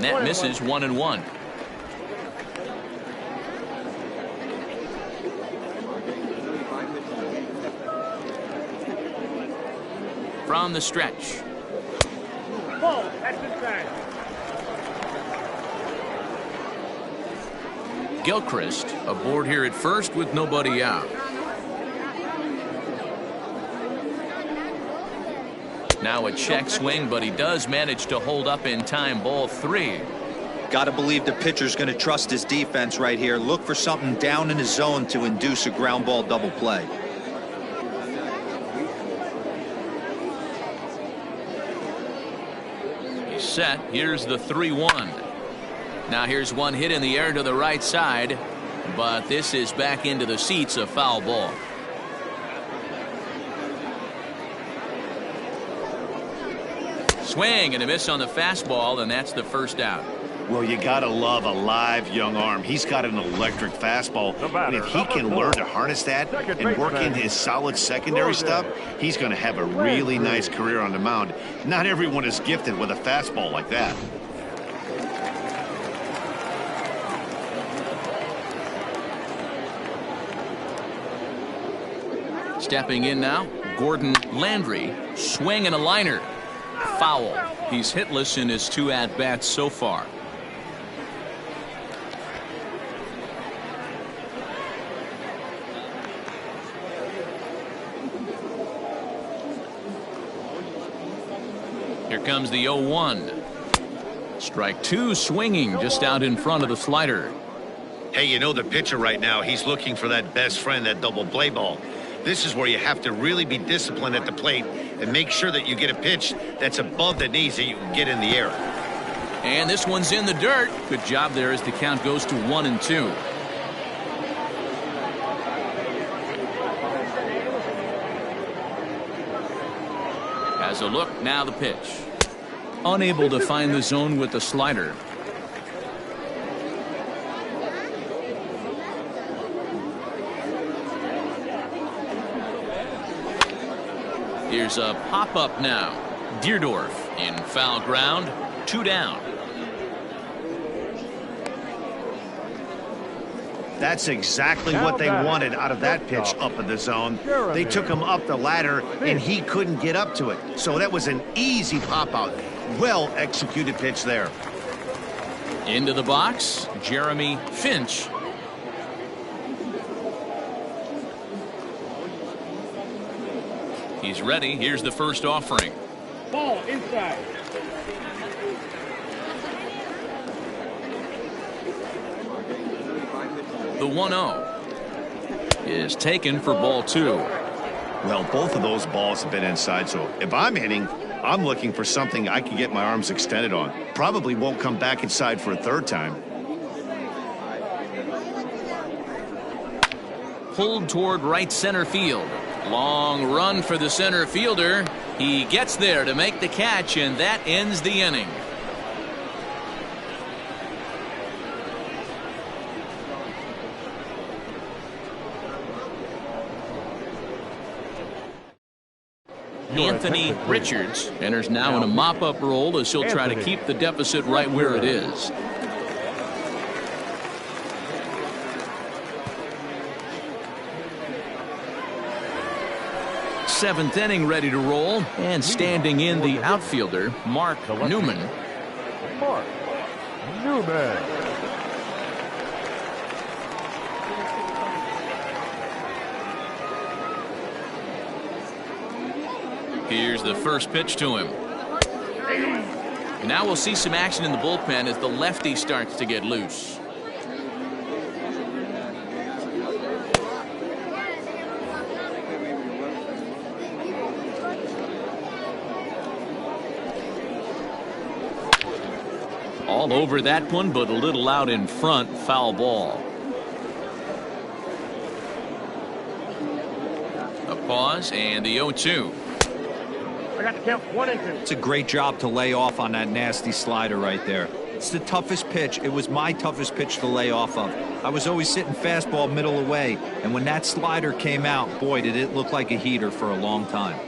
that misses 1-1. From the stretch. Ball, that's inside. Gilchrist aboard here at first with nobody out. Now a check swing, but he does manage to hold up in time. Ball 3. Got to believe the pitcher's going to trust his defense right here. Look for something down in his zone to induce a ground ball double play. He's set. Here's the 3-1. Now here's one hit in the air to the right side, but this is back into the seats, a foul ball. Swing and a miss on the fastball, and that's the first out. Well, you gotta love a live young arm. He's got an electric fastball, and if he can learn to harness that and work in his solid secondary stuff, he's going to have a really nice career on the mound. Not everyone is gifted with a fastball like that. Stepping in now, Gordon Landry. Swing and a liner. Foul. He's hitless in his 2 at-bats so far. Here comes the 0-1. Strike 2 swinging just out in front of the slider. Hey, you know the pitcher right now, he's looking for that best friend, that double play ball. This is where you have to really be disciplined at the plate and make sure that you get a pitch that's above the knees that you can get in the air. And this one's in the dirt. Good job there as the count goes to 1-2. Has a look, now the pitch. Unable to find the zone with the slider. Here's a pop-up now. Deardorff in foul ground. 2 down. That's exactly what they wanted out of that pitch up in the zone. They took him up the ladder, and he couldn't get up to it. So that was an easy pop-out. Well-executed pitch there. Into the box, Jeremy Finch. He's ready. Here's the first offering. Ball inside. The 1-0 is taken for ball 2. Well, both of those balls have been inside, so if I'm hitting, I'm looking for something I can get my arms extended on. Probably won't come back inside for a third time. Pulled toward right center field. Long run for the center fielder. He gets there to make the catch, and that ends the inning. Anthony Richards enters now in a mop-up role as he'll try to keep the deficit right where it is. Seventh inning ready to roll, and standing in the outfielder, Mark Newman. Mark Newman. Here's the first pitch to him. Now we'll see some action in the bullpen as the lefty starts to get loose. All over that one, but a little out in front. Foul ball. A pause and the 0-2. I got the count 1-2. It's a great job to lay off on that nasty slider right there. It's the toughest pitch. It was my toughest pitch to lay off of. I was always sitting fastball middle away, and when that slider came out, boy, did it look like a heater for a long time.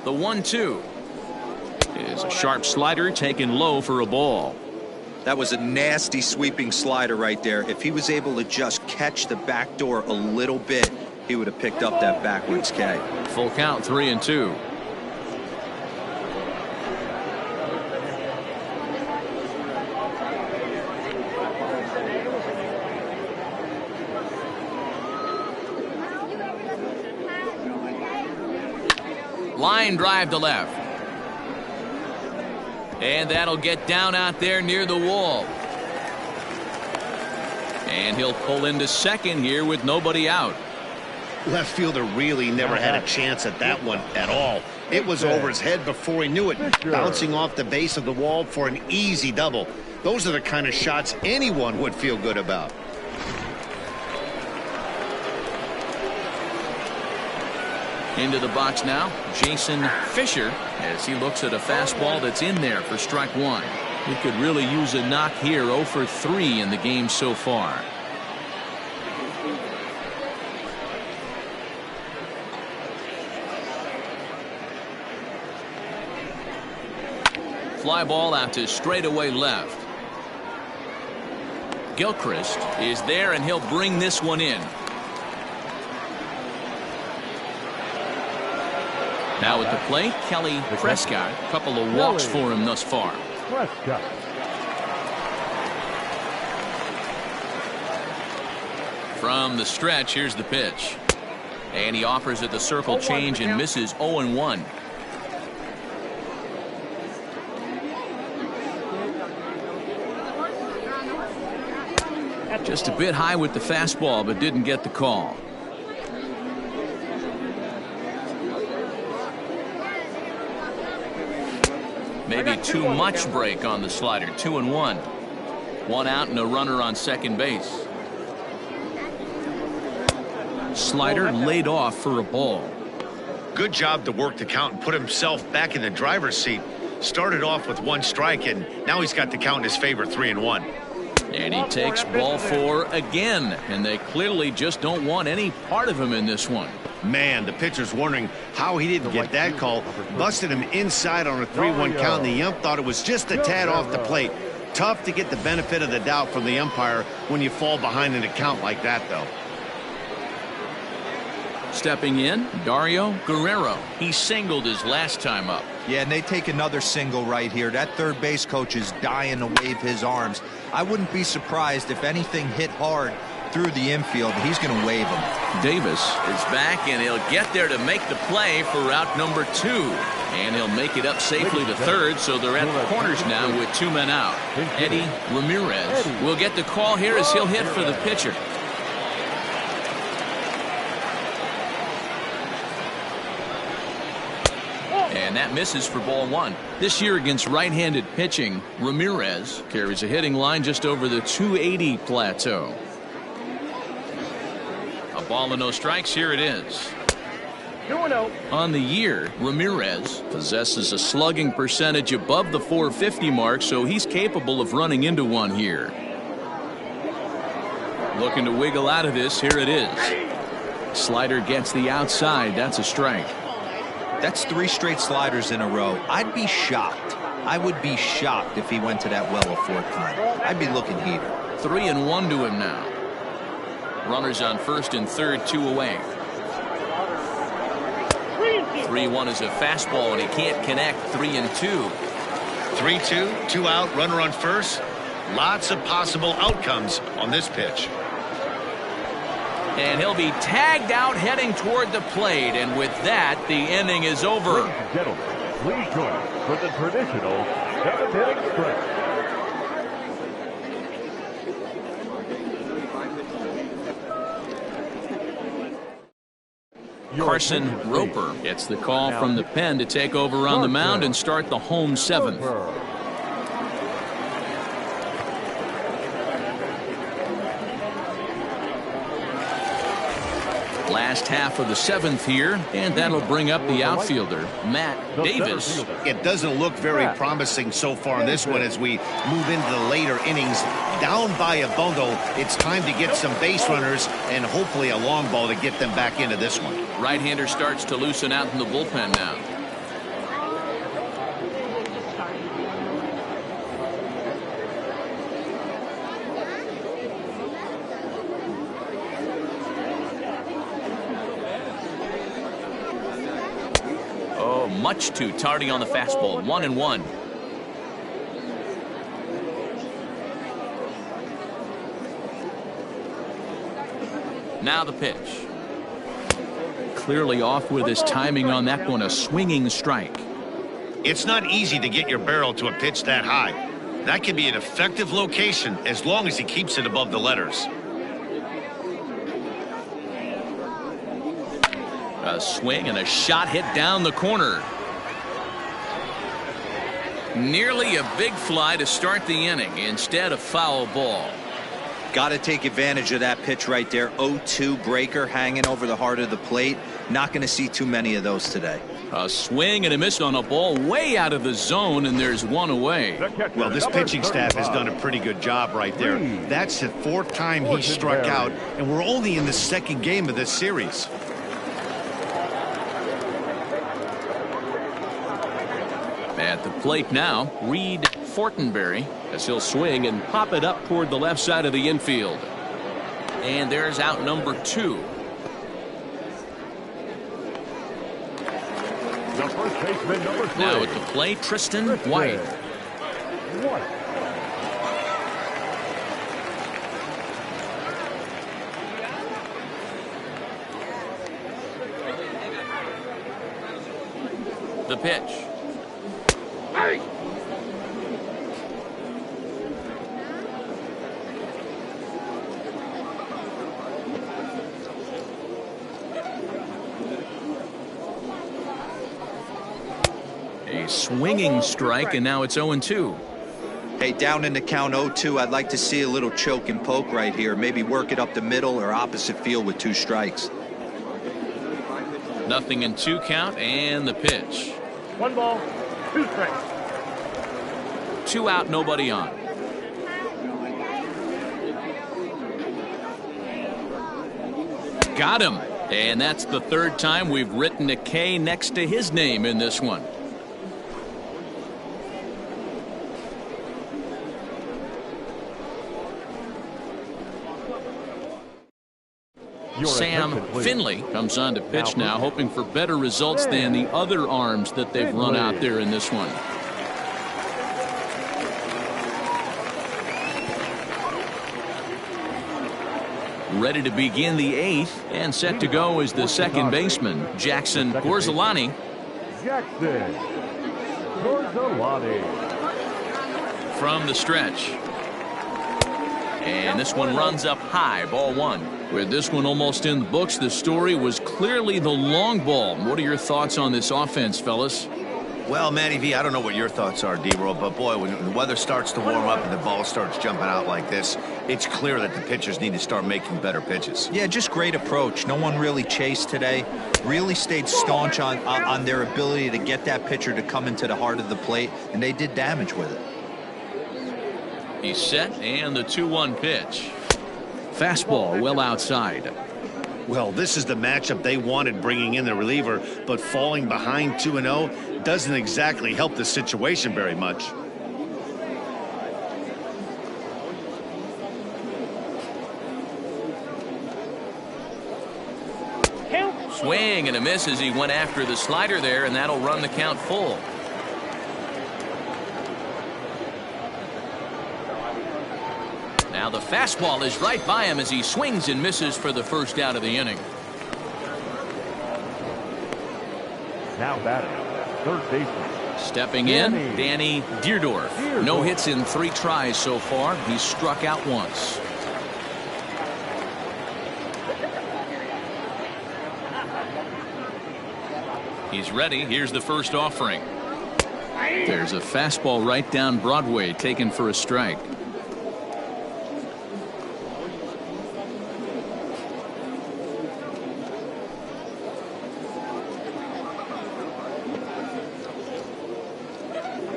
The 1-2. as a sharp slider taken low for a ball. That was a nasty sweeping slider right there. If he was able to just catch the back door a little bit, he would have picked up that backwards K. Full count, 3-2. Line drive to left. And that'll get down out there near the wall. And he'll pull into second here with nobody out. Left fielder really never had a chance at that one at all. It was over his head before he knew it, bouncing off the base of the wall for an easy double. Those are the kind of shots anyone would feel good about. Into the box now, Jason Fisher, as he looks at a fastball that's in there for strike one. He could really use a knock here. 0 for 3 in the game so far. Fly ball out to straightaway left. Gilchrist is there, and he'll bring this one in. Now at the plate, Kelly Prescott. A couple of walks for him thus far. Prescott. From the stretch, here's the pitch. And he offers it the circle change and misses 0-1. Just a bit high with the fastball, but didn't get the call. Maybe too much break on the slider. 2-1. One out and a runner on second base. Slider laid off for a ball. Good job to work the count and put himself back in the driver's seat. Started off with 1 strike, and now he's got the count in his favor, 3-1. And he takes ball 4 again, and they clearly just don't want any part of him in this one. Man, the pitcher's wondering how he didn't get that call. Busted him inside on a 3-1 count, and the ump thought it was just a tad off the plate. Tough to get the benefit of the doubt from the umpire when you fall behind in a count like that, though. Stepping in, Dario Guerrero. He singled his last time up. Yeah, and they take another single right here. That third base coach is dying to wave his arms. I wouldn't be surprised if anything hit hard through the infield. He's going to wave them. Davis is back, and he'll get there to make the play for route number 2. And he'll make it up safely to third, so they're at the corners now with 2 men out. Eddie Ramirez will get the call here as he'll hit for the pitcher. And that misses for ball 1. This year against right-handed pitching, Ramirez carries a hitting line just over the 280 plateau. A ball and no strikes. Here it is. 2-0. On the year, Ramirez possesses a slugging percentage above the 450 mark, so he's capable of running into one here. Looking to wiggle out of this. Here it is. Slider gets the outside. That's a strike. That's 3 straight sliders in a row. I'd be shocked. I would be shocked if he went to that well a 4th time. I'd be looking heater. 3-1 to him now. Runners on first and third, 2 away. 3-1 is a fastball, and he can't connect. 3-2. 3-2, 2 out, runner on first. Lots of possible outcomes on this pitch. And he'll be tagged out heading toward the plate, and with that, the inning is over. Ladies and gentlemen, please join us for the traditional 7th-inning stretch. Carson Roper gets the call from the pen to take over on the mound and start the home 7th. Last half of the 7th here, and that'll bring up the outfielder, Matt Davis. It doesn't look very promising so far in this one as we move into the later innings. Down by a bundle, it's time to get some base runners and hopefully a long ball to get them back into this one. Right-hander starts to loosen out in the bullpen now. much too tardy on the fastball. 1-1. Now the pitch. Clearly off with his timing on that one. A swinging strike. It's not easy to get your barrel to a pitch that high. That can be an effective location as long as he keeps it above the letters. A swing and a shot hit down the corner. Nearly a big fly to start the inning. Instead, a foul ball. Got to take advantage of that pitch right there. 0-2 breaker hanging over the heart of the plate. Not going to see too many of those today. A swing and a miss on a ball way out of the zone, and there's one away. Well, this pitching staff has done a pretty good job right there. That's the 4th time he struck out, and we're only in the 2nd game of this series. At the plate now, Reed Fortenberry, as he'll swing and pop it up toward the left side of the infield. And there's out number 2. The first baseman, number 3. Now at the plate, Tristan White. The pitch. Hey! A swinging strike, and now it's 0-2. Hey, down in the count 0-2, I'd like to see a little choke and poke right here. Maybe work it up the middle or opposite field with 2 strikes. 0-2 count, and the pitch. 1 ball, 2 strikes. 2 out, nobody on. Got him. And that's the 3rd time we've written a K next to his name in this one. Sam Finley comes on to pitch now, hoping for better results than the other arms that they've run out there in this one. Ready to begin the 8th, and set to go is the 2nd baseman, Jackson Gorzolani. Jackson Gorzolani. From the stretch. And this one runs up high, ball 1. With this one almost in the books, the story was clearly the long ball. What are your thoughts on this offense, fellas? Well, Matty V, I don't know what your thoughts are, D-Roll, but boy, when the weather starts to warm up and the ball starts jumping out like this, it's clear that the pitchers need to start making better pitches. Yeah, just great approach. No one really chased today. Really stayed staunch on their ability to get that pitcher to come into the heart of the plate, and they did damage with it. He's set, and the 2-1 pitch. Fastball well outside. Well, this is the matchup they wanted, bringing in the reliever, but falling behind 2-0 doesn't exactly help the situation very much. Swing and a miss as he went after the slider there, and that'll run the count full. Now the fastball is right by him as he swings and misses for the 1st out of the inning. Now batting, 3rd baseman. Stepping in, Danny Deardorff. No hits in 3 tries so far. He's struck out once. He's ready. Here's the first offering. There's a fastball right down Broadway, taken for a strike.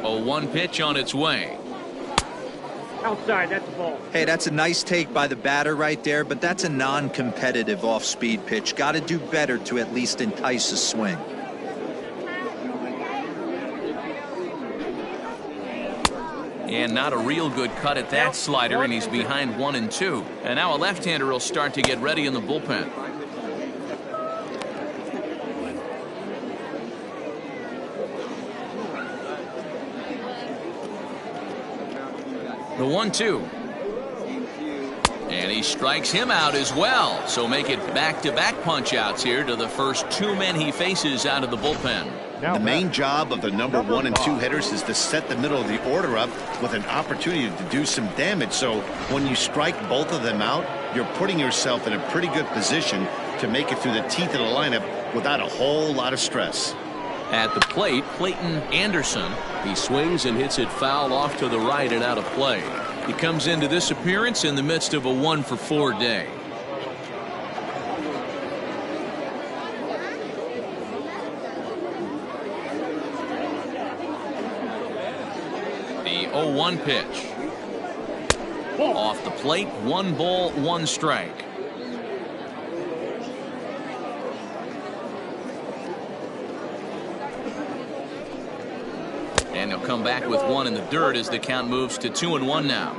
A 1 pitch on its way. Outside, that's the ball. Hey, that's a nice take by the batter right there, but that's a non-competitive off-speed pitch. Got to do better to at least entice a swing. And not a real good cut at that slider, and he's behind 1-2. And now a left-hander will start to get ready in the bullpen. The 1-2. And he strikes him out as well. So make it back-to-back punch-outs here to the first two men he faces out of the bullpen. The main job of the number 1 and 2 hitters is to set the middle of the order up with an opportunity to do some damage. So when you strike both of them out, you're putting yourself in a pretty good position to make it through the teeth of the lineup without a whole lot of stress. At the plate, Clayton Anderson. He swings and hits it foul off to the right and out of play. He comes into this appearance in the midst of a 1-for-4 day. The 0-1 pitch. Off the plate, 1 ball, 1 strike. And he'll come back with 1 in the dirt as the count moves to 2-1 now.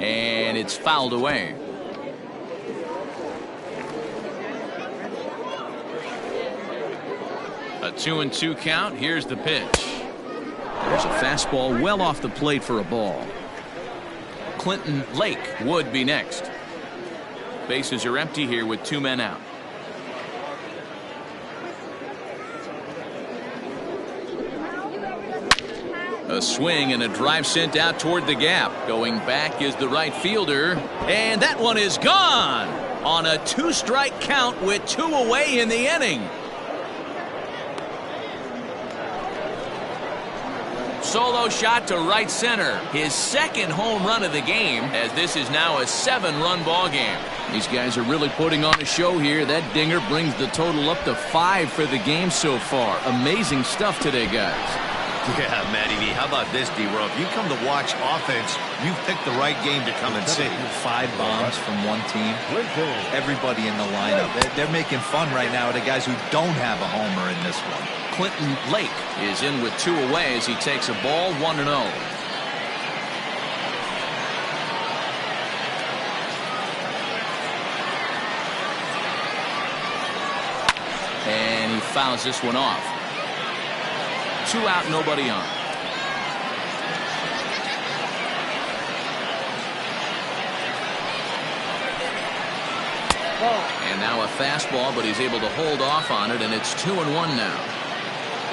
And it's fouled away. A 2-2 count. Here's the pitch. There's a fastball well off the plate for a ball. Clinton Lake would be next. Bases are empty here with 2 men out. A swing and a drive sent out toward the gap. Going back is the right fielder. And that one is gone on a 2-strike count with 2 away in the inning. Solo shot to right center. His second home run of the game, as this is now a 7-run ball game. These guys are really putting on a show here. That dinger brings the total up to 5 for the game so far. Amazing stuff today, guys. Yeah, Matty V, how about this, D-Row? If you come to watch offense, you've picked the right game to come and see. 5 bombs from one team. Everybody in the lineup. They're making fun right now of the guys who don't have a homer in this one. Clinton Lake is in with 2 away as he takes a ball 1-0. And he fouls this one off. 2 out, nobody on. And now a fastball, but he's able to hold off on it, and it's 2-1 now.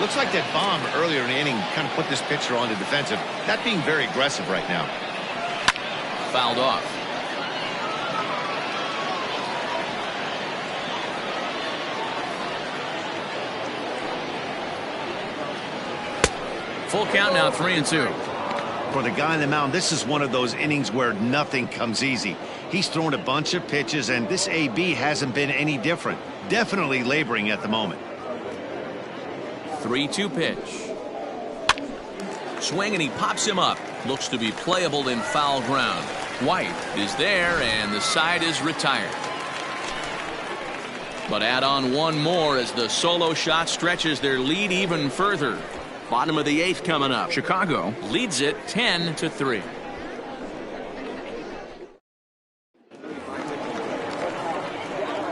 Looks like that bomb earlier in the inning kind of put this pitcher on the defensive. Not being very aggressive right now. Fouled off. Full count now, 3-2. For the guy on the mound, this is one of those innings where nothing comes easy. He's thrown a bunch of pitches, and this AB hasn't been any different. Definitely laboring at the moment. 3-2 pitch. Swing and he pops him up. Looks to be playable in foul ground. White is there and the side is retired. But add on 1 more as the solo shot stretches their lead even further. Bottom of the 8th coming up. Chicago leads it 10-3.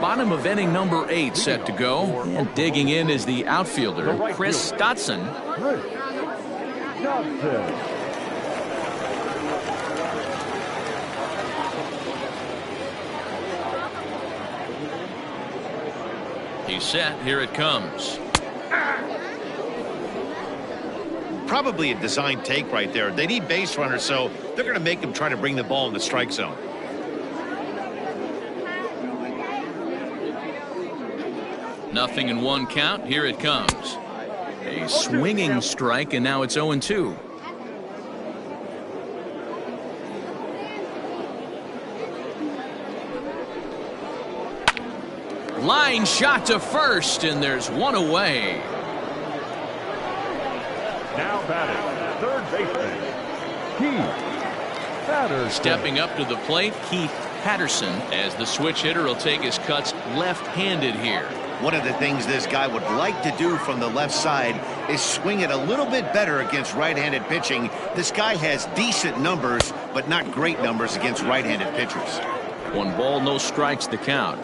Bottom of inning number 8 set to go. And digging in is the outfielder, Chris Dotson. He's set. Here it comes. Probably a design take right there. They need base runners, so they're going to make him try to bring the ball in the strike zone. Nothing in 1 count. Here it comes. A swinging strike, and now it's 0-2. Line shot to first, and there's 1 away. Now batting, third baseman, Keith Patterson. Stepping up to the plate, Keith Patterson, as the switch hitter will take his cuts left-handed here. One of the things this guy would like to do from the left side is swing it a little bit better against right-handed pitching. This guy has decent numbers, but not great numbers against right-handed pitchers. 1 ball, no strikes, the count.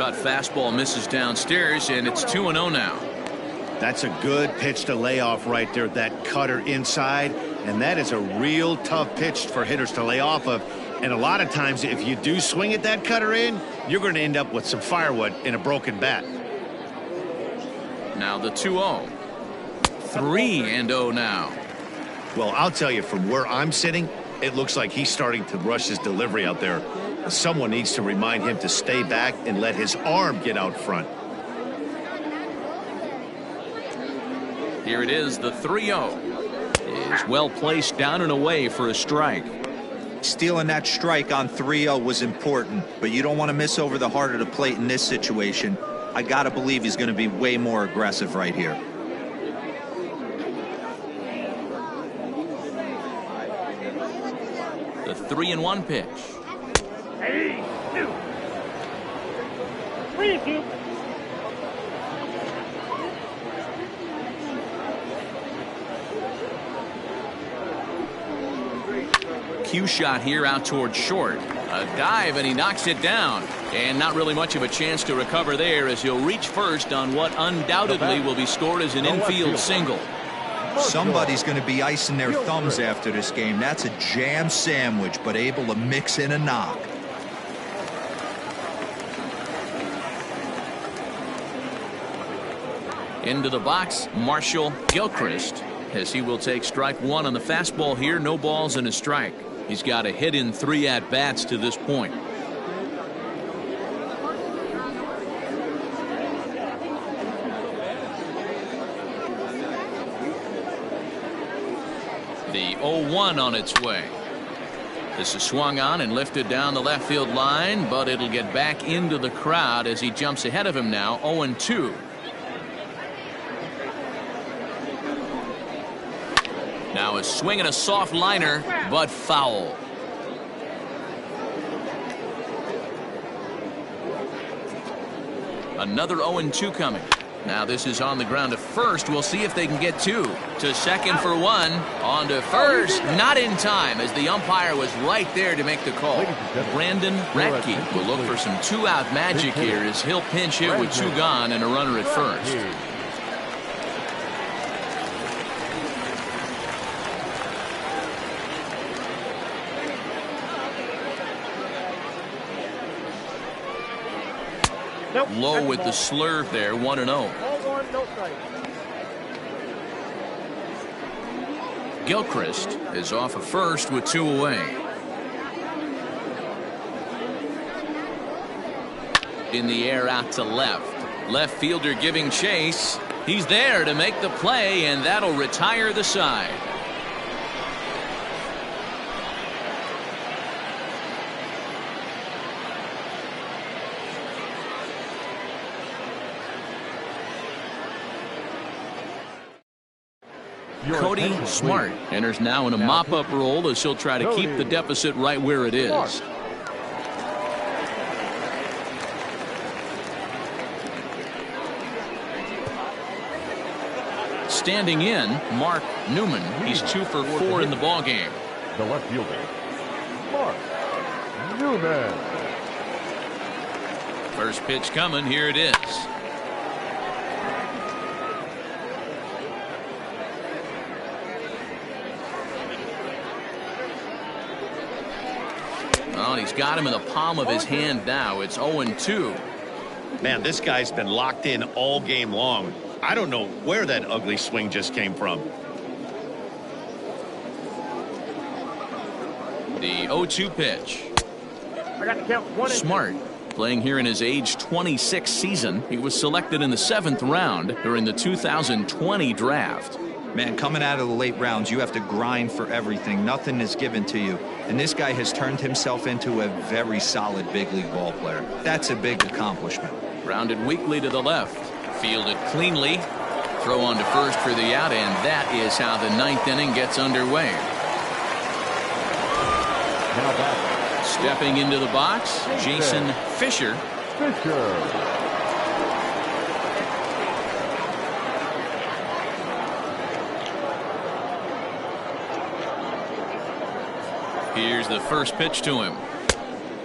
Cut fastball misses downstairs, and it's 2-0 now. That's a good pitch to lay off right there. That cutter inside, and that is a real tough pitch for hitters to lay off of. And a lot of times, if you do swing at that cutter in, you're going to end up with some firewood in a broken bat. Now the 2-0. 3-0 now. Well, I'll tell you, from where I'm sitting, it looks like he's starting to rush his delivery out there. Someone needs to remind him to stay back and let his arm get out front. Here it is, the 3-0. Is well placed down and away for a strike. Stealing that strike on 3-0 was important, but you don't want to miss over the heart of the plate in this situation. I got to believe he's going to be way more aggressive right here. The 3-1 pitch. 3-2. Cue shot here out towards short. A dive, and he knocks it down. And not really much of a chance to recover there, as he'll reach first on what undoubtedly will be scored as an infield single. Somebody's going to be icing their thumbs after this game. That's a jam sandwich, but able to mix in a knock. Into the box, Marshall Gilchrist, as he will take strike one on the fastball here. No balls and a strike. He's got a hit in 3 at-bats to this point. The 0-1 on its way. This is swung on and lifted down the left field line, but it'll get back into the crowd as he jumps ahead of him now. 0-2. Now a swing and a soft liner, but foul. Another 0-2 coming. Now this is on the ground to first. We'll see if they can get 2. To second for 1. On to first. Not in time, as the umpire was right there to make the call. Brandon Ratke will look for some 2-out magic here, as he'll pinch hit with 2 gone and a runner at first. Low with the slurve there. 1-0. Gilchrist is off of first with 2 away. In the air out to left. Left fielder giving chase. He's there to make the play, and that'll retire the side. Cody Smart enters now in a mop-up role, as he'll try to keep the deficit right where it is. Standing in, Mark Newman. He's 2 for 4 in the ballgame. The left fielder, Mark Newman. First pitch coming. Here it is. Well, he's got him in the palm of his hand now. It's 0-2. Man, this guy's been locked in all game long. I don't know where that ugly swing just came from. The 0-2 pitch. I got to count 1 and 2. Smart, playing here in his age 26 season. He was selected in the 7th round during the 2020 draft. Man, coming out of the late rounds, you have to grind for everything. Nothing is given to you. And this guy has turned himself into a very solid big league ball player. That's a big accomplishment. Grounded weakly to the left. Fielded cleanly. Throw on to first for the out, and that is how the 9th inning gets underway. Stepping into the box, Jason Fisher. Here's the first pitch to him.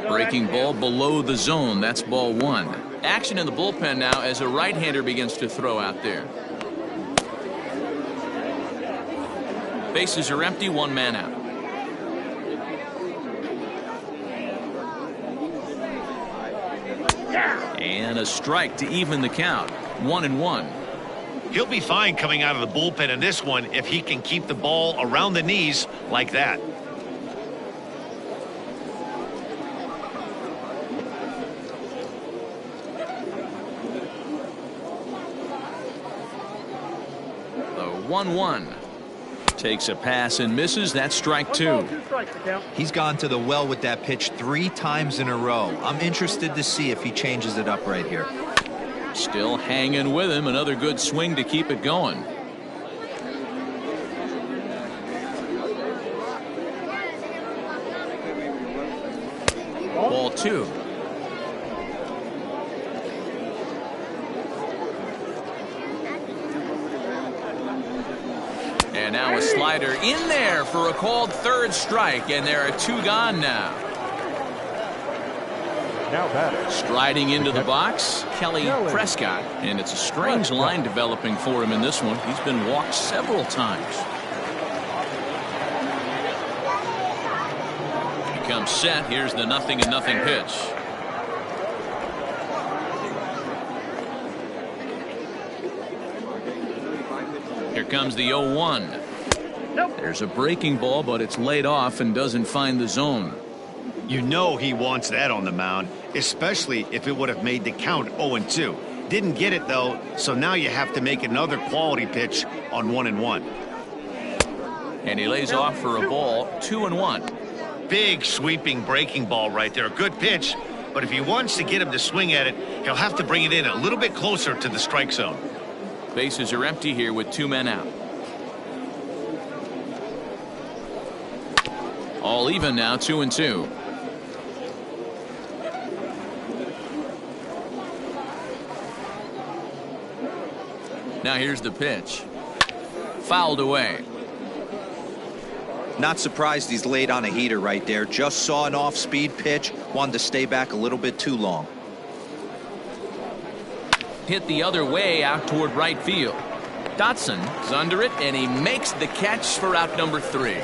Breaking ball below the zone. That's ball 1. Action in the bullpen now as a right-hander begins to throw out there. Bases are empty, one man out. And a strike to even the count. 1-1. He'll be fine coming out of the bullpen in this one if he can keep the ball around the knees like that. The 1-1. Takes a pass and misses. That's strike 2. He's gone to the well with that pitch 3 times in a row. I'm interested to see if he changes it up right here. Still hanging with him. Another good swing to keep it going. Ball 2. And now a slider in there for a called third strike, and there are 2 gone now. Now batter. Striding into the box, Kelly Prescott, and it's a strange line developing for him in this one. He's been walked several times. He comes set. Here's the 0-0 pitch. Here comes the 0-1. There's a breaking ball, but it's laid off and doesn't find the zone. You know he wants that on the mound, especially if it would have made the count 0-2. Didn't get it, though, so now you have to make another quality pitch on 1-1. And he lays off for a ball. 2-1. Big sweeping breaking ball right there. A good pitch, but if he wants to get him to swing at it, he'll have to bring it in a little bit closer to the strike zone. Bases are empty here with 2 men out. All even now, 2-2. Now here's the pitch. Fouled away. Not surprised he's laid on a heater right there. Just saw an off-speed pitch. Wanted to stay back a little bit too long. Hit the other way out toward right field. Dotson is under it, and he makes the catch for out number 3.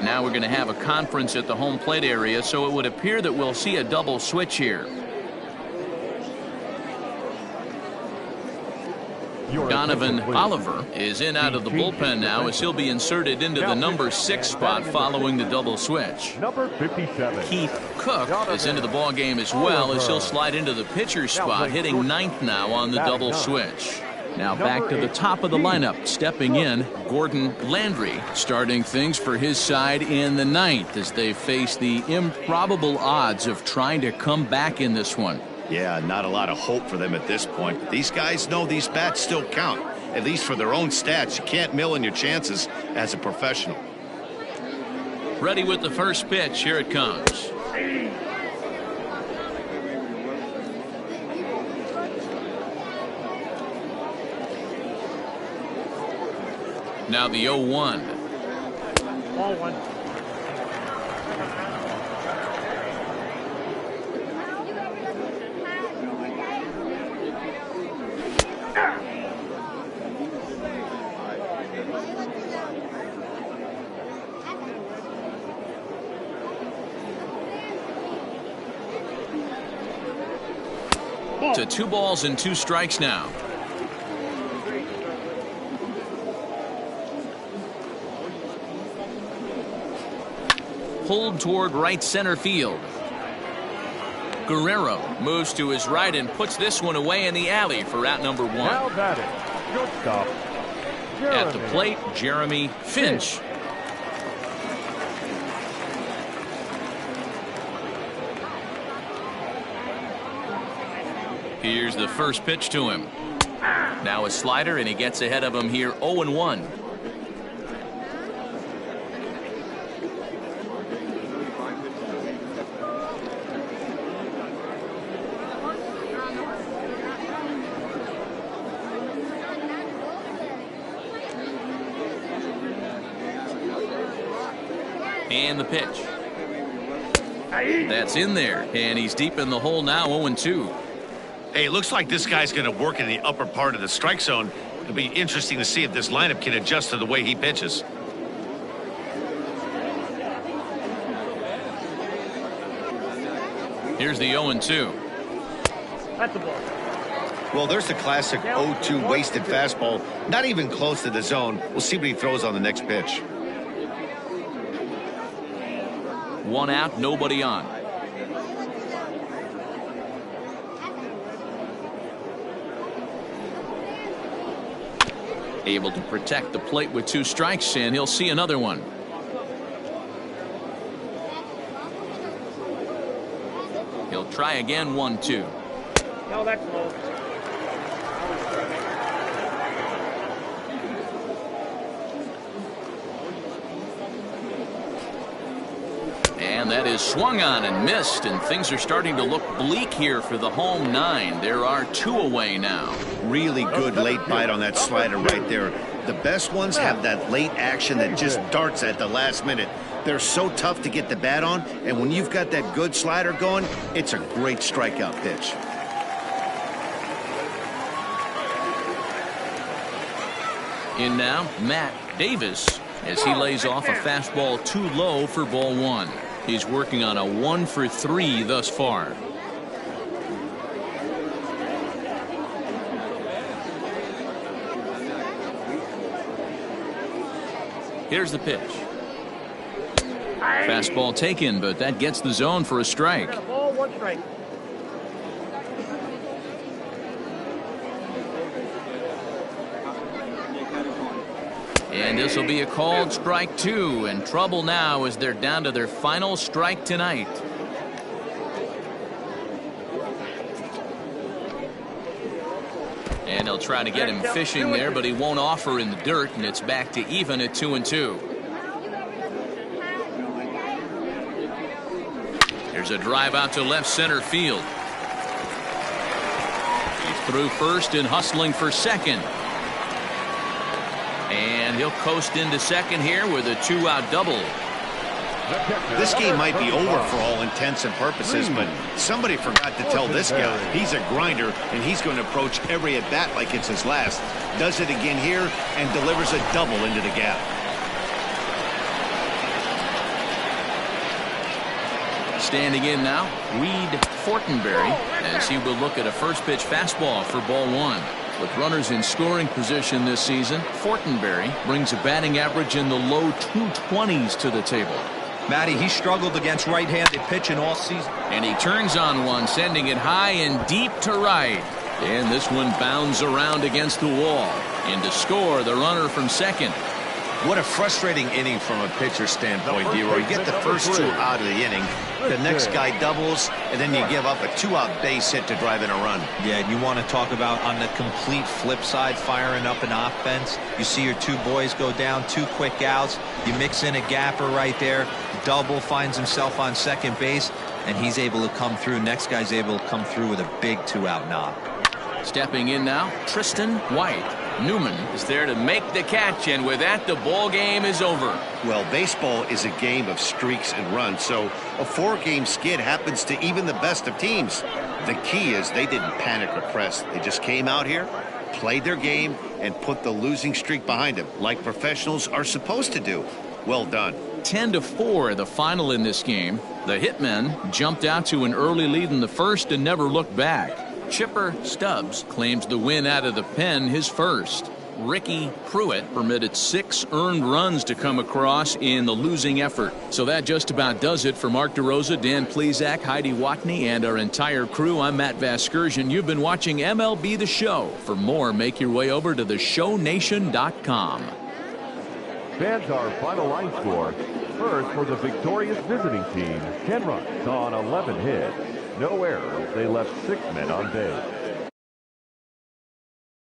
Now we're going to have a conference at the home plate area, so it would appear that we'll see a double switch here. Donovan Oliver is in out of the bullpen now as he'll be inserted into the number 6 spot following the double switch. Number 57. Keith Cook is into the ball game as well as he'll slide into the pitcher's spot, hitting 9th now on the double switch. Now back to the top of the lineup. Stepping in, Gordon Landry, starting things for his side in the 9th as they face the improbable odds of trying to come back in this one. Yeah, not a lot of hope for them at this point. These guys know these bats still count, at least for their own stats. You can't mill in your chances as a professional. Ready with the first pitch. Here it comes. Now the 0-1. Ball 1. To 2 balls and 2 strikes now. Pulled toward right center field. Guerrero moves to his right and puts this one away in the alley for out number 1. Now batting, shortstop. At the plate, Jeremy Finch. Here's the first pitch to him. Now a slider, and he gets ahead of him here 0-1. And the pitch. That's in there, and he's deep in the hole now, 0-2. Hey, it looks like this guy's going to work in the upper part of the strike zone. It'll be interesting to see if this lineup can adjust to the way he pitches. Here's the 0-2. That's the ball. Well, there's the classic 0-2 wasted fastball. Not even close to the zone. We'll see what he throws on the next pitch. 1 out, nobody on. Able to protect the plate with 2 strikes, and he'll see another one. He'll try again, 1-2. No, that's low. And that is swung on and missed, and things are starting to look bleak here for the home 9. There are 2 away now. Really good late bite on that slider right there. The best ones have that late action that just darts at the last minute. They're so tough to get the bat on, and when you've got that good slider going, it's a great strikeout pitch. In now, Matt Davis, as he lays off a fastball too low for ball 1. He's working on a 1 for 3 thus far. Here's the pitch. Fastball taken, but that gets the zone for a strike. Ball, 1 strike. And this will be a called strike 2, and trouble now as they're down to their final strike tonight. And they'll try to get him fishing there, but he won't offer in the dirt, and it's back to even at 2-2. There's a drive out to left center field. He's through first and hustling for second. And he'll coast into second here with a 2-out double. This game might be over for all intents and purposes, but somebody forgot to tell this guy he's a grinder, and he's going to approach every at-bat like it's his last. Does it again here and delivers a double into the gap. Standing in now, Reed Fortenberry, as he will look at a first pitch fastball for ball 1. With runners in scoring position this season, Fortenberry brings a batting average in the low 220s to the table. Matty, he struggled against right-handed pitching all season. And he turns on one, sending it high and deep to right. And this one bounds around against the wall. And to score, the runner from second. What a frustrating inning from a pitcher standpoint, Deardorff. You get the first 2 out of the inning, the next guy doubles, and then you give up a 2-out base hit to drive in a run. Yeah, and you want to talk about on the complete flip side, firing up an offense. You see your 2 boys go down, 2 quick outs. You mix in a gapper right there. Double, finds himself on second base, and he's able to come through. Next guy's able to come through with a big 2-out knock. Stepping in now, Tristan White. Newman is there to make the catch, and with that, the ball game is over. Well, baseball is a game of streaks and runs, so a 4-game skid happens to even the best of teams. The key is they didn't panic or press. They just came out here, played their game, and put the losing streak behind them, like professionals are supposed to do. Well done. 10-4 the final in this game. The Hitmen jumped out to an early lead in the first and never looked back. Chipper Stubbs claims the win out of the pen, his first. Ricky Pruitt permitted 6 earned runs to come across in the losing effort. So that just about does it for Mark DeRosa, Dan Plesac, Heidi Watney, and our entire crew. I'm Matt Vasgersian. You've been watching MLB The Show. For more, make your way over to theshownation.com. Fans, our final line score. First, for the victorious visiting team, 10 runs on 11 hits. No errors. They left 6 men on base.